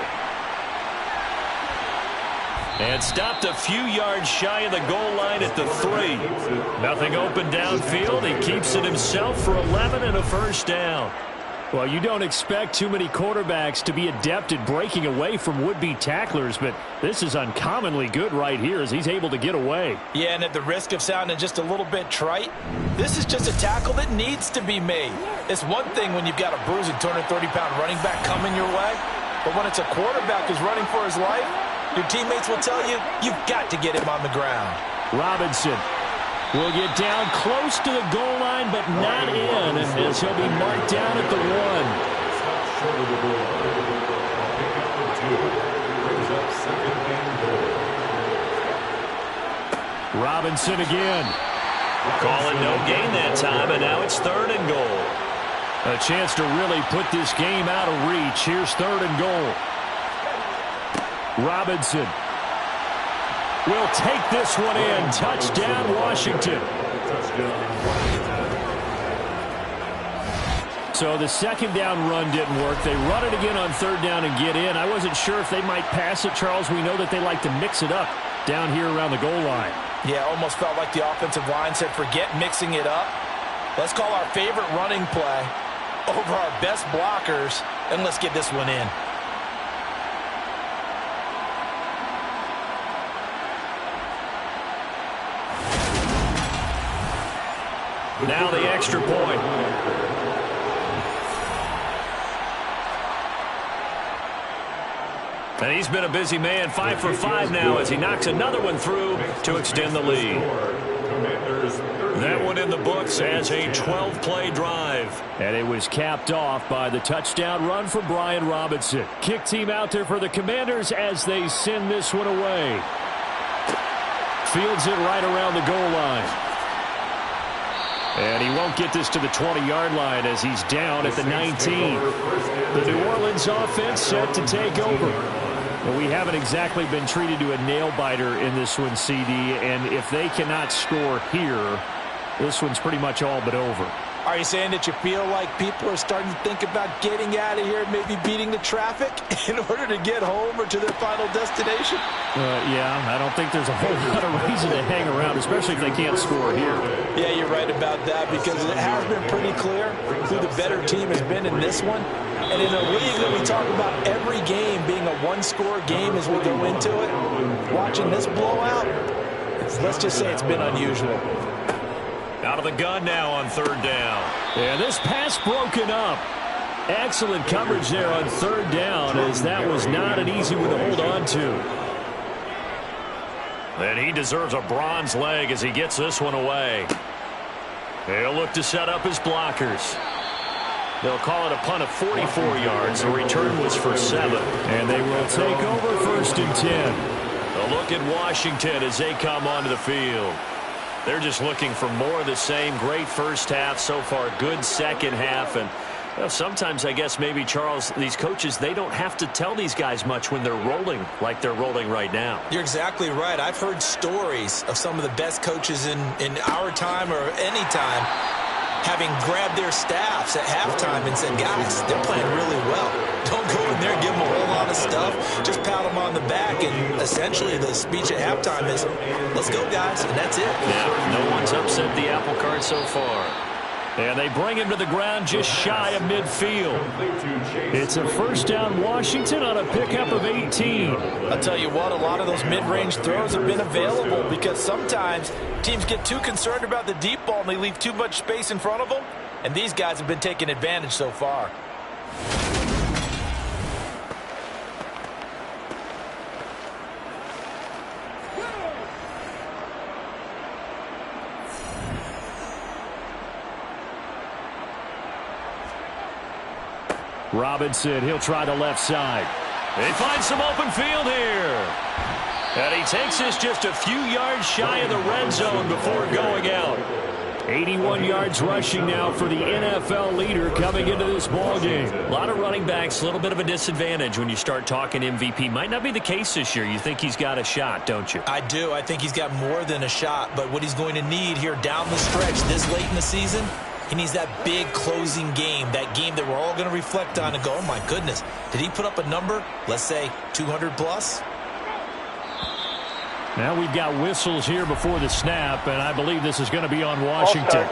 And stopped a few yards shy of the goal line at the 3. Nothing open downfield. He keeps it himself for 11 and a 1st down. Well, you don't expect too many quarterbacks to be adept at breaking away from would-be tacklers, but this is uncommonly good right here as he's able to get away. Yeah, and at the risk of sounding just a little bit trite, this is just a tackle that needs to be made. It's one thing when you've got a bruising 230-pound running back coming your way, but when it's a quarterback who's running for his life, your teammates will tell you, you've got to get him on the ground. Robinson will get down close to the goal line, but not in, as he'll be marked down at the 1. Robinson again. Calling no gain that time, and now it's 3rd and goal. A chance to really put this game out of reach. Here's 3rd and goal. Robinson will take this one in. Touchdown, Washington. So the 2nd down run didn't work. They run it again on 3rd down and get in. I wasn't sure if they might pass it, Charles. We know that they like to mix it up down here around the goal line. Yeah, almost felt like the offensive line said, forget mixing it up. Let's call our favorite running play over our best blockers, and let's get this one in. Now the extra point. And he's been a busy man, 5 for 5 now as he knocks another one through to extend the lead. that one in the books as a 12-play drive. And it was capped off by the touchdown run for Brian Robinson. Kick team out there for the Commanders as they send this one away. Fields it right around the goal line. And he won't get this to the 20-yard line as he's down at the 19. The New Orleans offense set to take over. Well, we haven't exactly been treated to a nail-biter in this one, CD, and if they cannot score here, this one's pretty much all but over. Are you saying that you feel like people are starting to think about getting out of here, maybe beating the traffic in order to get home or to their final destination? Yeah, I don't think there's a whole lot of reason to hang around, especially if they can't score here. Yeah, you're right about that because it has been pretty clear who the better team has been in this one. And in a league that we talk about every game being a one-score game as we go into it, watching this blowout, let's just say it's been unusual. Out of the gun now on third down. And this pass broken up. Excellent coverage there on third down as that was not an easy one to hold on to. And he deserves a bronze leg as he gets this one away. He'll look to set up his blockers. They'll call it a punt of 44 yards. The return was for 7. And they will take over first and 10. A look at Washington as they come onto the field. They're just looking for more of the same. Great first half so far. Good second half. And well, sometimes I guess maybe, Charles, these coaches, they don't have to tell these guys much when they're rolling like they're rolling right now. You're exactly right. I've heard stories of some of the best coaches in our time or any time having grabbed their staffs at halftime and said, guys, they're playing really well. Don't go in there and give them a whole lot of stuff. Just pat them on the back. And essentially the speech at halftime is, let's go, guys. And that's it. Yeah, no one's upset the apple cart so far. And they bring him to the ground just shy of midfield. It's a first down Washington on a pickup of 18. I'll tell you what, a lot of those mid-range throws have been available because sometimes teams get too concerned about the deep ball and they leave too much space in front of them. And these guys have been taking advantage so far. Robinson, he'll try the left side. They find some open field here. And he takes this just a few yards shy of the red zone before going out. 81 yards rushing now for the NFL leader coming into this ball game. A lot of running backs, a little bit of a disadvantage when you start talking MVP. Might not be the case this year. You think he's got a shot, don't you? I do. I think he's got more than a shot. But what he's going to need here down the stretch this late in the season, he needs that big closing game, that game that we're all going to reflect on and go, oh, my goodness, did he put up a number, let's say 200 plus? Now we've got whistles here before the snap, and I believe this is going to be on Washington.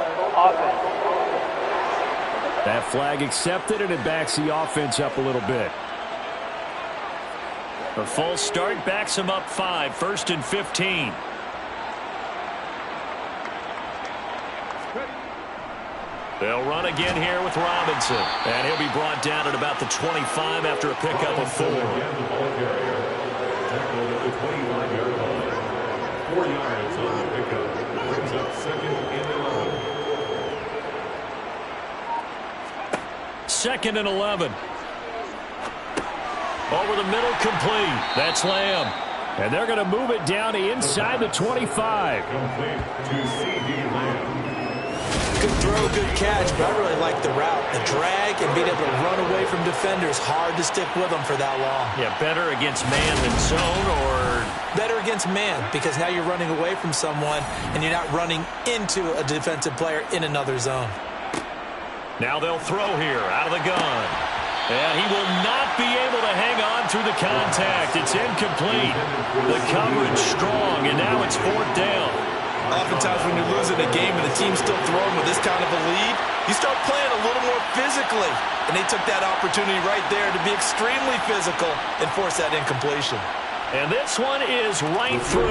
That flag accepted, and it backs the offense up a little bit. A false start backs him up 5, first and 15. They'll run again here with Robinson. And he'll be brought down at about the 25 after a pickup of 4. 4 yards on the pickup. Brings up second and 11. Second and 11. Over the middle, complete. That's Lamb. And they're going to move it down to inside the 25. Complete to C.D. Lamb. Good throw, good catch, but I really like the route. The drag and being able to run away from defenders, hard to stick with them for that long. Yeah, better against man than zone, or better against man, because now you're running away from someone and you're not running into a defensive player in another zone. Now they'll throw here out of the gun. And he will not be able to hang on through the contact. It's incomplete. The coverage strong, and now it's 4th down. Oftentimes when you're losing a game and the team's still throwing with this kind of a lead, you start playing a little more physically. And they took that opportunity right there to be extremely physical and force that incompletion. And this one is right through,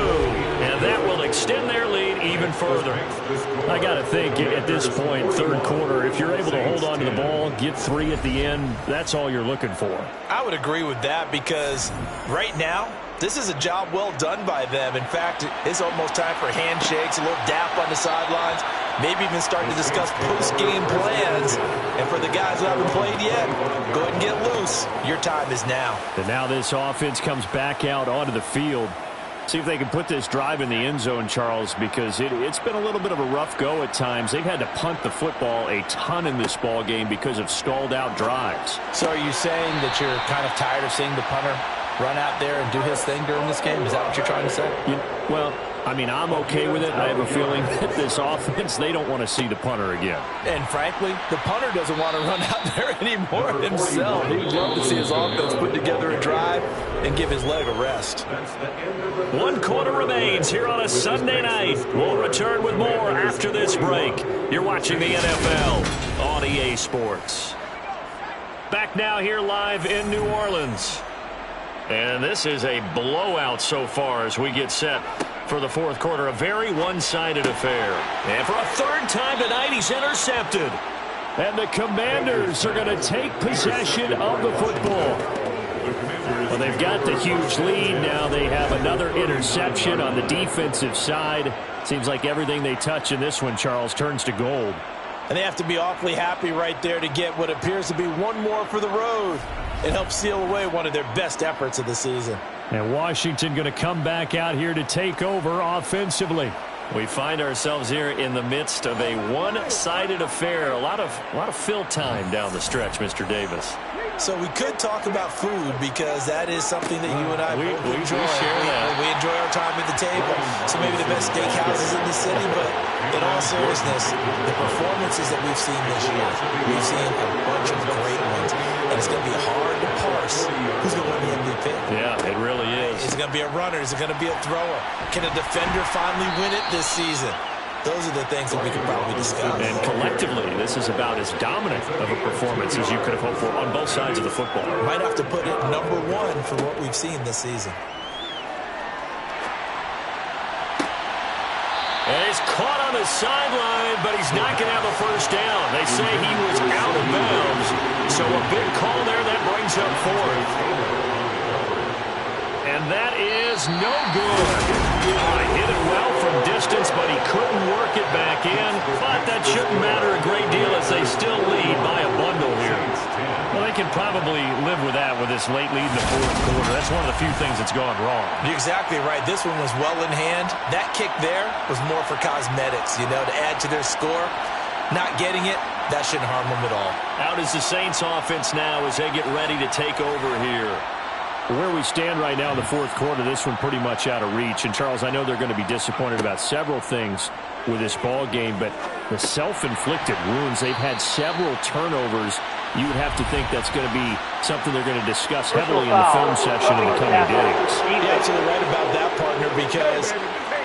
and that will extend their lead even further. I got to think at this point, third quarter, if you're able to hold on to the ball, get 3 at the end, that's all you're looking for. I would agree with that because right now, this is a job well done by them. In fact, it's almost time for handshakes, a little dap on the sidelines. maybe even start to discuss post-game plans. And for the guys who haven't played yet, go ahead and get loose. Your time is now. And now this offense comes back out onto the field. See if they can put this drive in the end zone, Charles, because it's been a little bit of a rough go at times. They've had to punt the football a ton in this ball game because of stalled-out drives. So are you saying that you're kind of tired of seeing the punter run out there and do his thing during this game? Is that what you're trying to say? Well, I mean, I'm okay with it. I have a feeling that this offense, they don't want to see the punter again. And frankly, the punter doesn't want to run out there anymore himself. He would love to see his offense put together a drive and give his leg a rest. 1 quarter remains here on a Sunday night. We'll return with more after this break. You're watching the NFL on EA Sports. Back now here live in New Orleans. And this is a blowout so far as we get set for the fourth quarter. A very one-sided affair. And for a third time tonight, he's intercepted. And the Commanders are going to take possession of the football. Well, they've got the huge lead. Now they have another interception on the defensive side. Seems like everything they touch in this one, Charles, turns to gold. And they have to be awfully happy right there to get what appears to be one more for the road and help seal away one of their best efforts of the season. And Washington going to come back out here to take over offensively. We find ourselves here in the midst of a one-sided affair. A lot of fill time down the stretch, Mr. Davis. So we could talk about food because that is something that you and I we enjoy. Share that. We enjoy our time at the table. So maybe the best steakhouses in the city, but in all seriousness, the performances that we've seen this year, we've seen a bunch of great ones, and it's going to be hard to parse who's going to win the MVP. Yeah, it really is. Is it going to be a runner? Is it going to be a thrower? Can a defender finally win it this season? Those are the things that we could probably discuss. And collectively, this is about as dominant of a performance as you could have hoped for on both sides of the football. Might have to put it number one for what we've seen this season. And he's caught on the sideline, but he's not going to have a first down. They say he was out of bounds. So a big call there that brings up fourth. And that is no good. He hit it well from distance, but he couldn't work it back in. But that shouldn't matter a great deal as they still lead by a bundle here. Well, they can probably live with that with this late lead in the fourth quarter. That's one of the few things that's gone wrong. You're exactly right. This one was well in hand. That kick there was more for cosmetics, to add to their score. Not getting it, that shouldn't harm them at all. Out is the Saints offense now as they get ready to take over here. Where we stand right now in the fourth quarter, this one pretty much out of reach. And, Charles, I know they're going to be disappointed about several things with this ball game, but the self-inflicted wounds, they've had several turnovers. You would have to think that's going to be something they're going to discuss heavily in the film session in the coming days. You're absolutely right about that, partner, because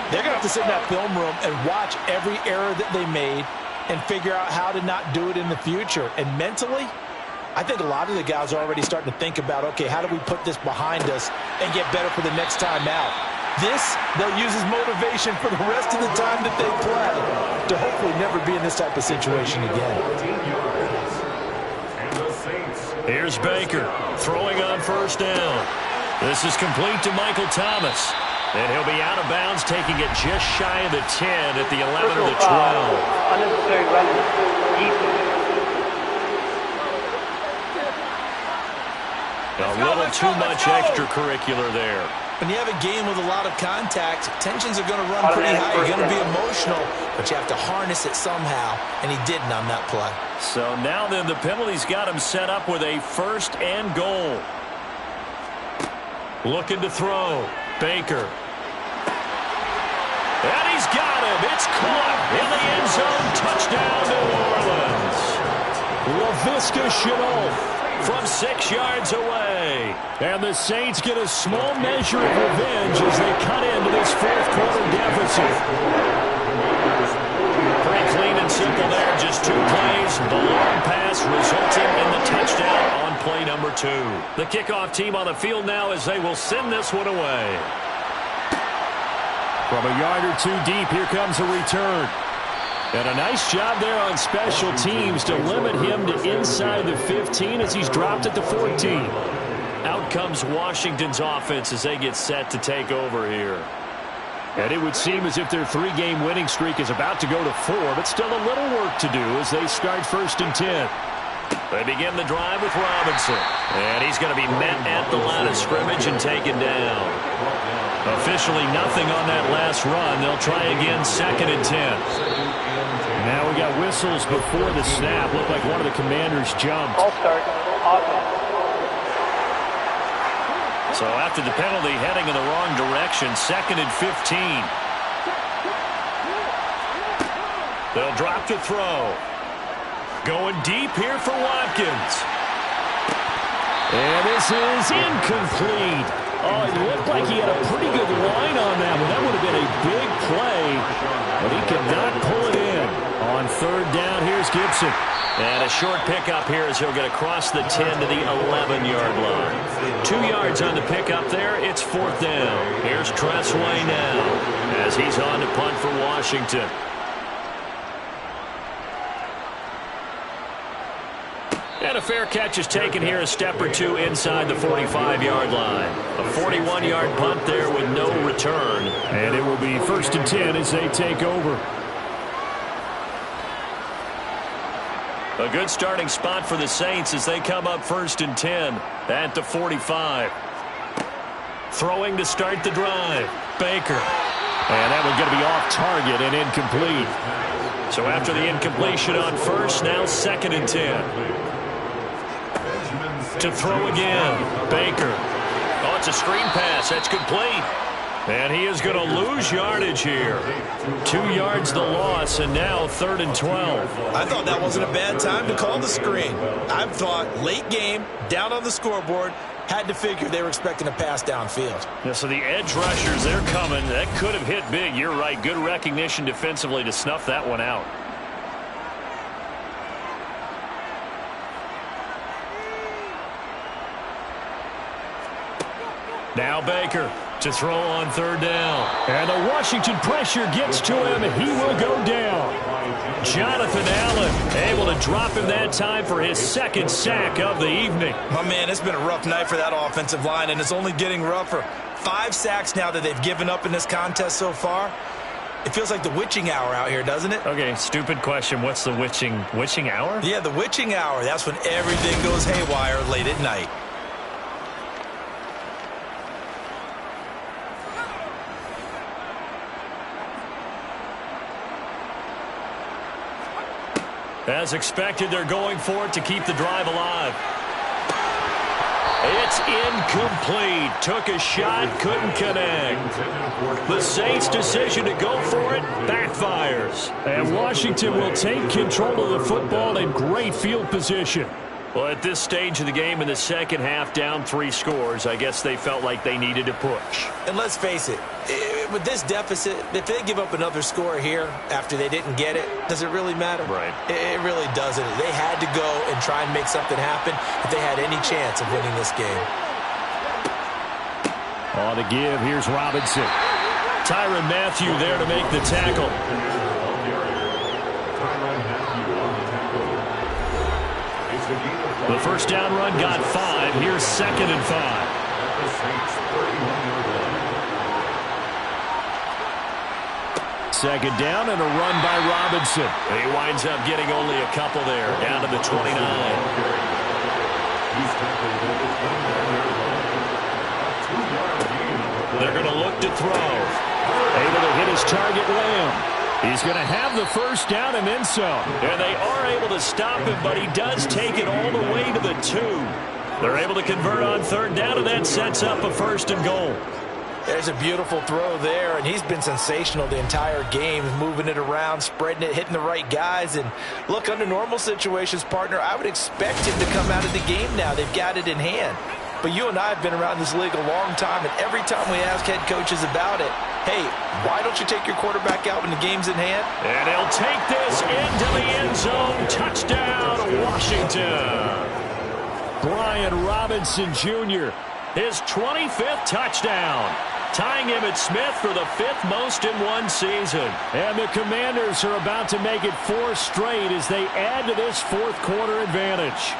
they're going to have to sit in that film room and watch every error that they made and figure out how to not do it in the future. And mentally, I think a lot of the guys are already starting to think about, okay, how do we put this behind us and get better for the next time out? This, they'll use as motivation for the rest of the time that they play to hopefully never be in this type of situation again. Here's Baker throwing on first down. This is complete to Michael Thomas. And he'll be out of bounds, taking it just shy of the 10 at the 11 or the 12. Unnecessary running. A little too much extracurricular there. When you have a game with a lot of contact, tensions are going to run pretty high. You're going to be emotional, but you have to harness it somehow, and he didn't on that play. So now then, the penalty's got him set up with a first and goal. Looking to throw. Baker. And he's got him. It's caught in the end zone. Touchdown, New Orleans. Laviska Shenault from 6 yards away. And the Saints get a small measure of revenge as they cut into this fourth quarter deficit. Pretty clean and simple there. Just 2 plays. The long pass resulting in the touchdown on play number 2. The kickoff team on the field now as they will send this one away. From a yard or 2 deep, here comes a return. And a nice job there on special teams to limit him to inside the 15 as he's dropped at the 14. Out comes Washington's offense as they get set to take over here. And it would seem as if their 3-game winning streak is about to go to 4, but still a little work to do as they start 1st and 10. They begin the drive with Robinson. And he's going to be met at the line of scrimmage and taken down. Officially nothing on that last run. They'll try again 2nd and 10. Now we got whistles before the snap. Looked like one of the Commanders jumped. All start. Offense. So after the penalty, heading in the wrong direction, 2nd and 15. They'll drop to throw. Going deep here for Watkins. And this is incomplete. Oh, it looked like he had a pretty good line on that one. That would have been a big play, but he could not pull it in. On 3rd down, here's Gibson. And a short pickup here as he'll get across the 10 to the 11-yard line. 2 yards on the pickup there. It's 4th down. Here's Tressway now as he's on to punt for Washington. And a fair catch is taken here, a step or 2 inside the 45-yard line. A 41-yard punt there with no return. And it will be 1st and 10 as they take over. A good starting spot for the Saints as they come up 1st and 10 at the 45. Throwing to start the drive. Baker. And that one's going to be off target and incomplete. So after the incompletion on 1st, now 2nd and 10. To throw again. Baker. Oh, it's a screen pass. That's complete. And he is going to lose yardage here. 2 yards the loss, and now 3rd and 12. I thought that wasn't a bad time to call the screen. I thought late game, down on the scoreboard, had to figure they were expecting a pass downfield. Yeah, so the edge rushers, they're coming. That could have hit big. You're right. Good recognition defensively to snuff that one out. Now Baker to throw on 3rd down. And the Washington pressure gets to him, and he will go down. Jonathan Allen able to drop him that time for his 2nd sack of the evening. My man, it's been a rough night for that offensive line, and it's only getting rougher. 5 sacks now that they've given up in this contest so far. It feels like the witching hour out here, doesn't it? Okay, stupid question. What's the witching hour? Yeah, the witching hour. That's when everything goes haywire late at night. As expected, they're going for it to keep the drive alive. It's incomplete. Took a shot, couldn't connect. The Saints' decision to go for it backfires. And Washington will take control of the football in great field position. Well, at this stage of the game in the second half, down 3 scores, I guess they felt like they needed to push. And let's face it, with this deficit, if they give up another score here after they didn't get it, does it really matter? Right. It really doesn't. They had to go and try and make something happen if they had any chance of winning this game. On the give, here's Robinson. Tyrann Mathieu there to make the tackle. The first down run got 5. Here's 2nd and 5. Second down and a run by Robinson. He winds up getting only a couple there, down to the 29. They're going to look to throw. Able to hit his target, Lamb. He's going to have the first down and then some. And they are able to stop him, but he does take it all the way to the 2. They're able to convert on 3rd down, and that sets up a 1st and goal. There's a beautiful throw there, and he's been sensational the entire game, moving it around, spreading it, hitting the right guys. And look, under normal situations, partner, I would expect him to come out of the game now. They've got it in hand. But you and I have been around this league a long time, and every time we ask head coaches about it, hey, why don't you take your quarterback out when the game's in hand? And he'll take this into the end zone. Touchdown, Washington. Brian Robinson Jr., his 25th touchdown, tying Emmitt Smith for the 5th most in one season. And the Commanders are about to make it 4 straight as they add to this 4th quarter advantage.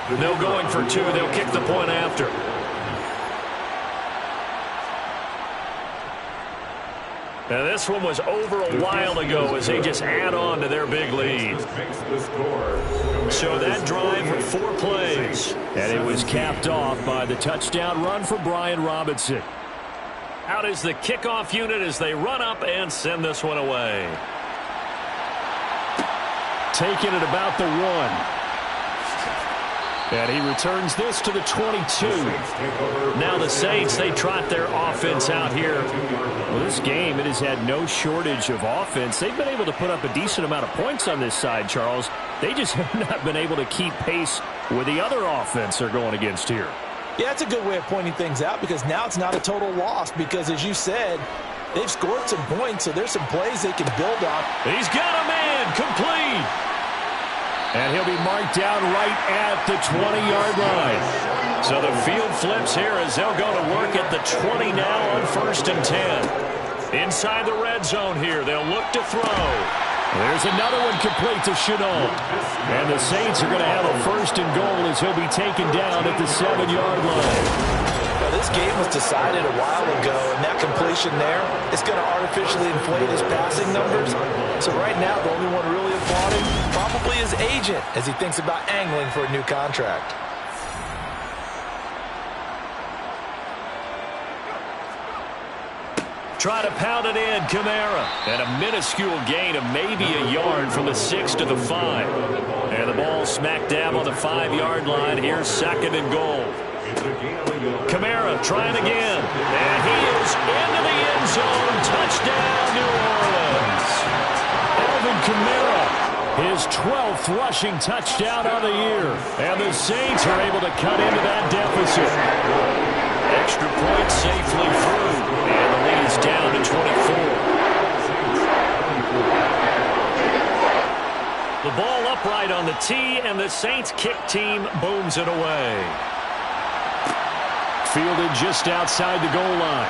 No going for two. They'll kick the point after. Now this one was over a while ago as they just add on to their big lead. So that drive, 4 plays. And it was capped off by the touchdown run for Brian Robinson. Out is the kickoff unit as they run up and send this one away. Taking it about the 1. And he returns this to the 22. Now the Saints, they trot their offense out here. Well, this game, it has had no shortage of offense. They've been able to put up a decent amount of points on this side, Charles. They just have not been able to keep pace with the other offense they're going against here. Yeah, that's a good way of pointing things out because now it's not a total loss because, as you said, they've scored some points, so there's some plays they can build on. He's got a man complete. And he'll be marked down right at the 20-yard line. So the field flips here as they'll go to work at the 20 now on 1st and 10. Inside the red zone here, they'll look to throw. There's another one complete to Shenault. And the Saints are going to have a 1st and goal as he'll be taken down at the 7-yard line. Well, this game was decided a while ago, and that completion there is going to artificially inflate his passing numbers. So right now, the only one really applauding probably his agent as he thinks about angling for a new contract. Try to pound it in, Kamara. And a minuscule gain of maybe a yard from the 6 to the 5. And the ball smack dab on the 5-yard line. Here's 2nd and goal. Kamara trying again. And he is into the end zone. Touchdown, New Orleans. Alvin Kamara, his 12th rushing touchdown of the year. And the Saints are able to cut into that deficit. Extra point safely through. And the lead is down to 24. The ball upright on the tee, and the Saints kick team booms it away. Fielded just outside the goal line.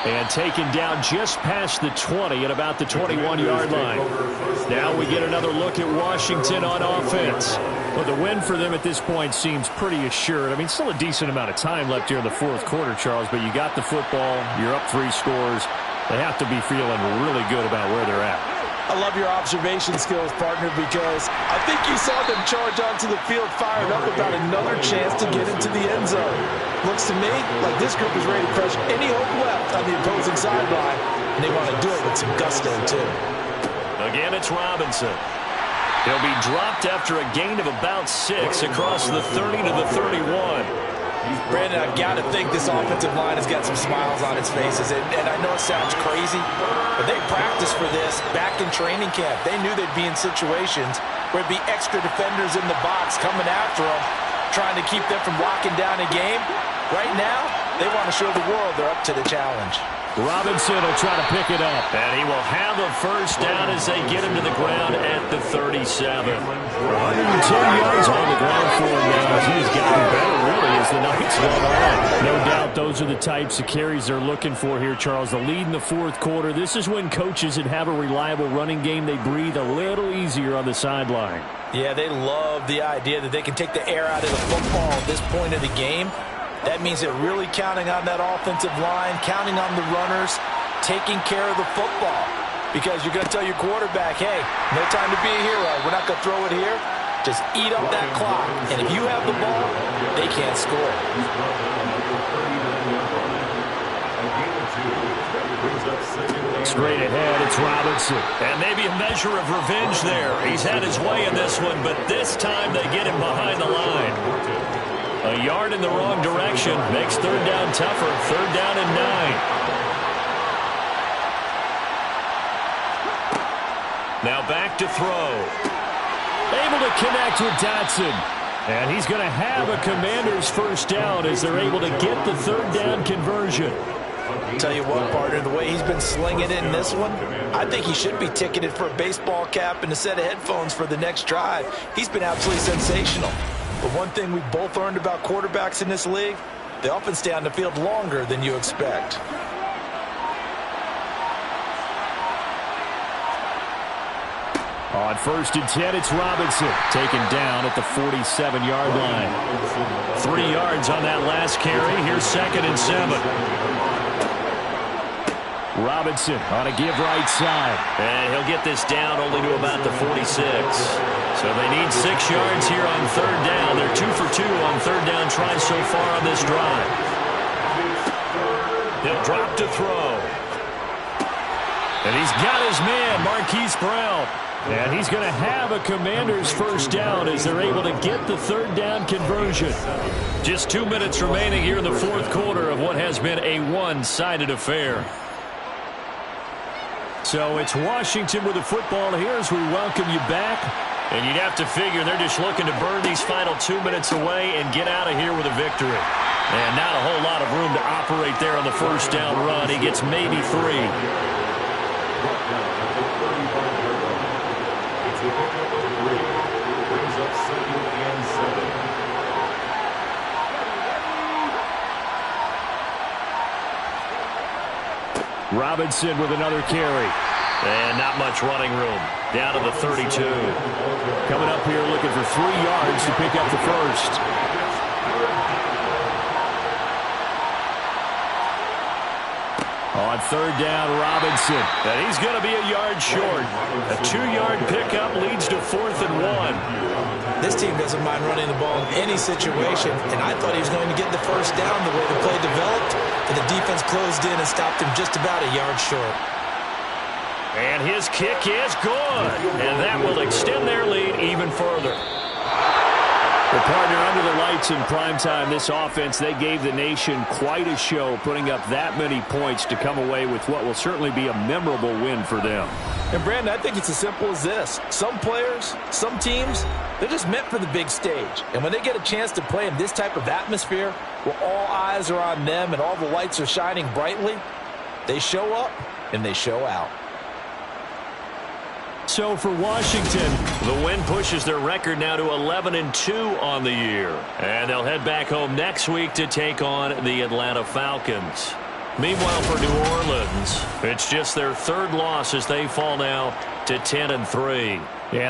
And taken down just past the 20 at about the 21-yard line. Now we get another look at Washington on offense. But the win for them at this point seems pretty assured. I mean, still a decent amount of time left here in the 4th quarter, Charles, but you got the football, you're up 3 scores. They have to be feeling really good about where they're at. I love your observation skills, partner, because I think you saw them charge onto the field fired up about another chance to get into the end zone. Looks to me like this group is ready to crush any hope left on the opposing sideline, and they want to do it with some gusto, too. Again, it's Robinson. He'll be dropped after a gain of about 6 across the 30 to the 31. Brandon, I've got to think this offensive line has got some smiles on its faces, and I know it sounds crazy, but they practiced for this back in training camp. They knew they'd be in situations where it'd be extra defenders in the box coming after them, trying to keep them from locking down a game. Right now, they want to show the world they're up to the challenge. Robinson will try to pick it up, and he will have a 1st down as they get him to the ground at the 37. 110 yards on the ground for him now. He's gotten better, really, as the night's gone on. No doubt those are the types of carries they're looking for here, Charles. The lead in the 4th quarter. This is when coaches that have a reliable running game, they breathe a little easier on the sideline. Yeah, they love the idea that they can take the air out of the football at this point of the game. That means they're really counting on that offensive line, counting on the runners, taking care of the football. Because you're going to tell your quarterback, hey, no time to be a hero. We're not going to throw it here. Just eat up that clock. And if you have the ball, they can't score. Straight ahead, it's Robinson. And maybe a measure of revenge there. He's had his way in this one, but this time they get him behind the line. A yard in the wrong direction makes 3rd down tougher. 3rd down and 9. Now back to throw. Able to connect with Dotson. And he's going to have a Commanders 1st down as they're able to get the 3rd down conversion. Tell you what, partner, the way he's been slinging it in this one, I think he should be ticketed for a baseball cap and a set of headphones for the next drive. He's been absolutely sensational. But one thing we've both learned about quarterbacks in this league, they often stay on the field longer than you expect. On 1st and 10, it's Robinson, taken down at the 47-yard line. 3 yards on that last carry. Here's 2nd and 7. Robinson on a give right side. And he'll get this down only to about the 46. So they need 6 yards here on 3rd down. They're 2 for 2 on 3rd down tries so far on this drive. He'll drop to throw. And he's got his man, Marquise Brown. And he's going to have a Commanders 1st down as they're able to get the 3rd down conversion. Just 2 minutes remaining here in the 4th quarter of what has been a one-sided affair. So it's Washington with the football here as we welcome you back. And you'd have to figure they're just looking to burn these final 2 minutes away and get out of here with a victory. And not a whole lot of room to operate there on the 1st down run. He gets maybe 3. Robinson with another carry. And not much running room. Down to the 32. Coming up here looking for 3 yards to pick up the 1st. On 3rd down, Robinson. And he's going to be a yard short. A 2-yard pickup leads to 4th and 1. This team doesn't mind running the ball in any situation, and I thought he was going to get the 1st down the way the play developed, and the defense closed in and stopped him just about a yard short. And his kick is good, and that will extend their lead even further. Well, partner, under the lights in primetime, this offense, they gave the nation quite a show, putting up that many points to come away with what will certainly be a memorable win for them. And, Brandon, I think it's as simple as this. Some players, some teams, they're just meant for the big stage. And when they get a chance to play in this type of atmosphere, where all eyes are on them and all the lights are shining brightly, they show up and they show out. So for Washington, the win pushes their record now to 11-2 on the year. And they'll head back home next week to take on the Atlanta Falcons. Meanwhile, for New Orleans, it's just their 3rd loss as they fall now to 10-3.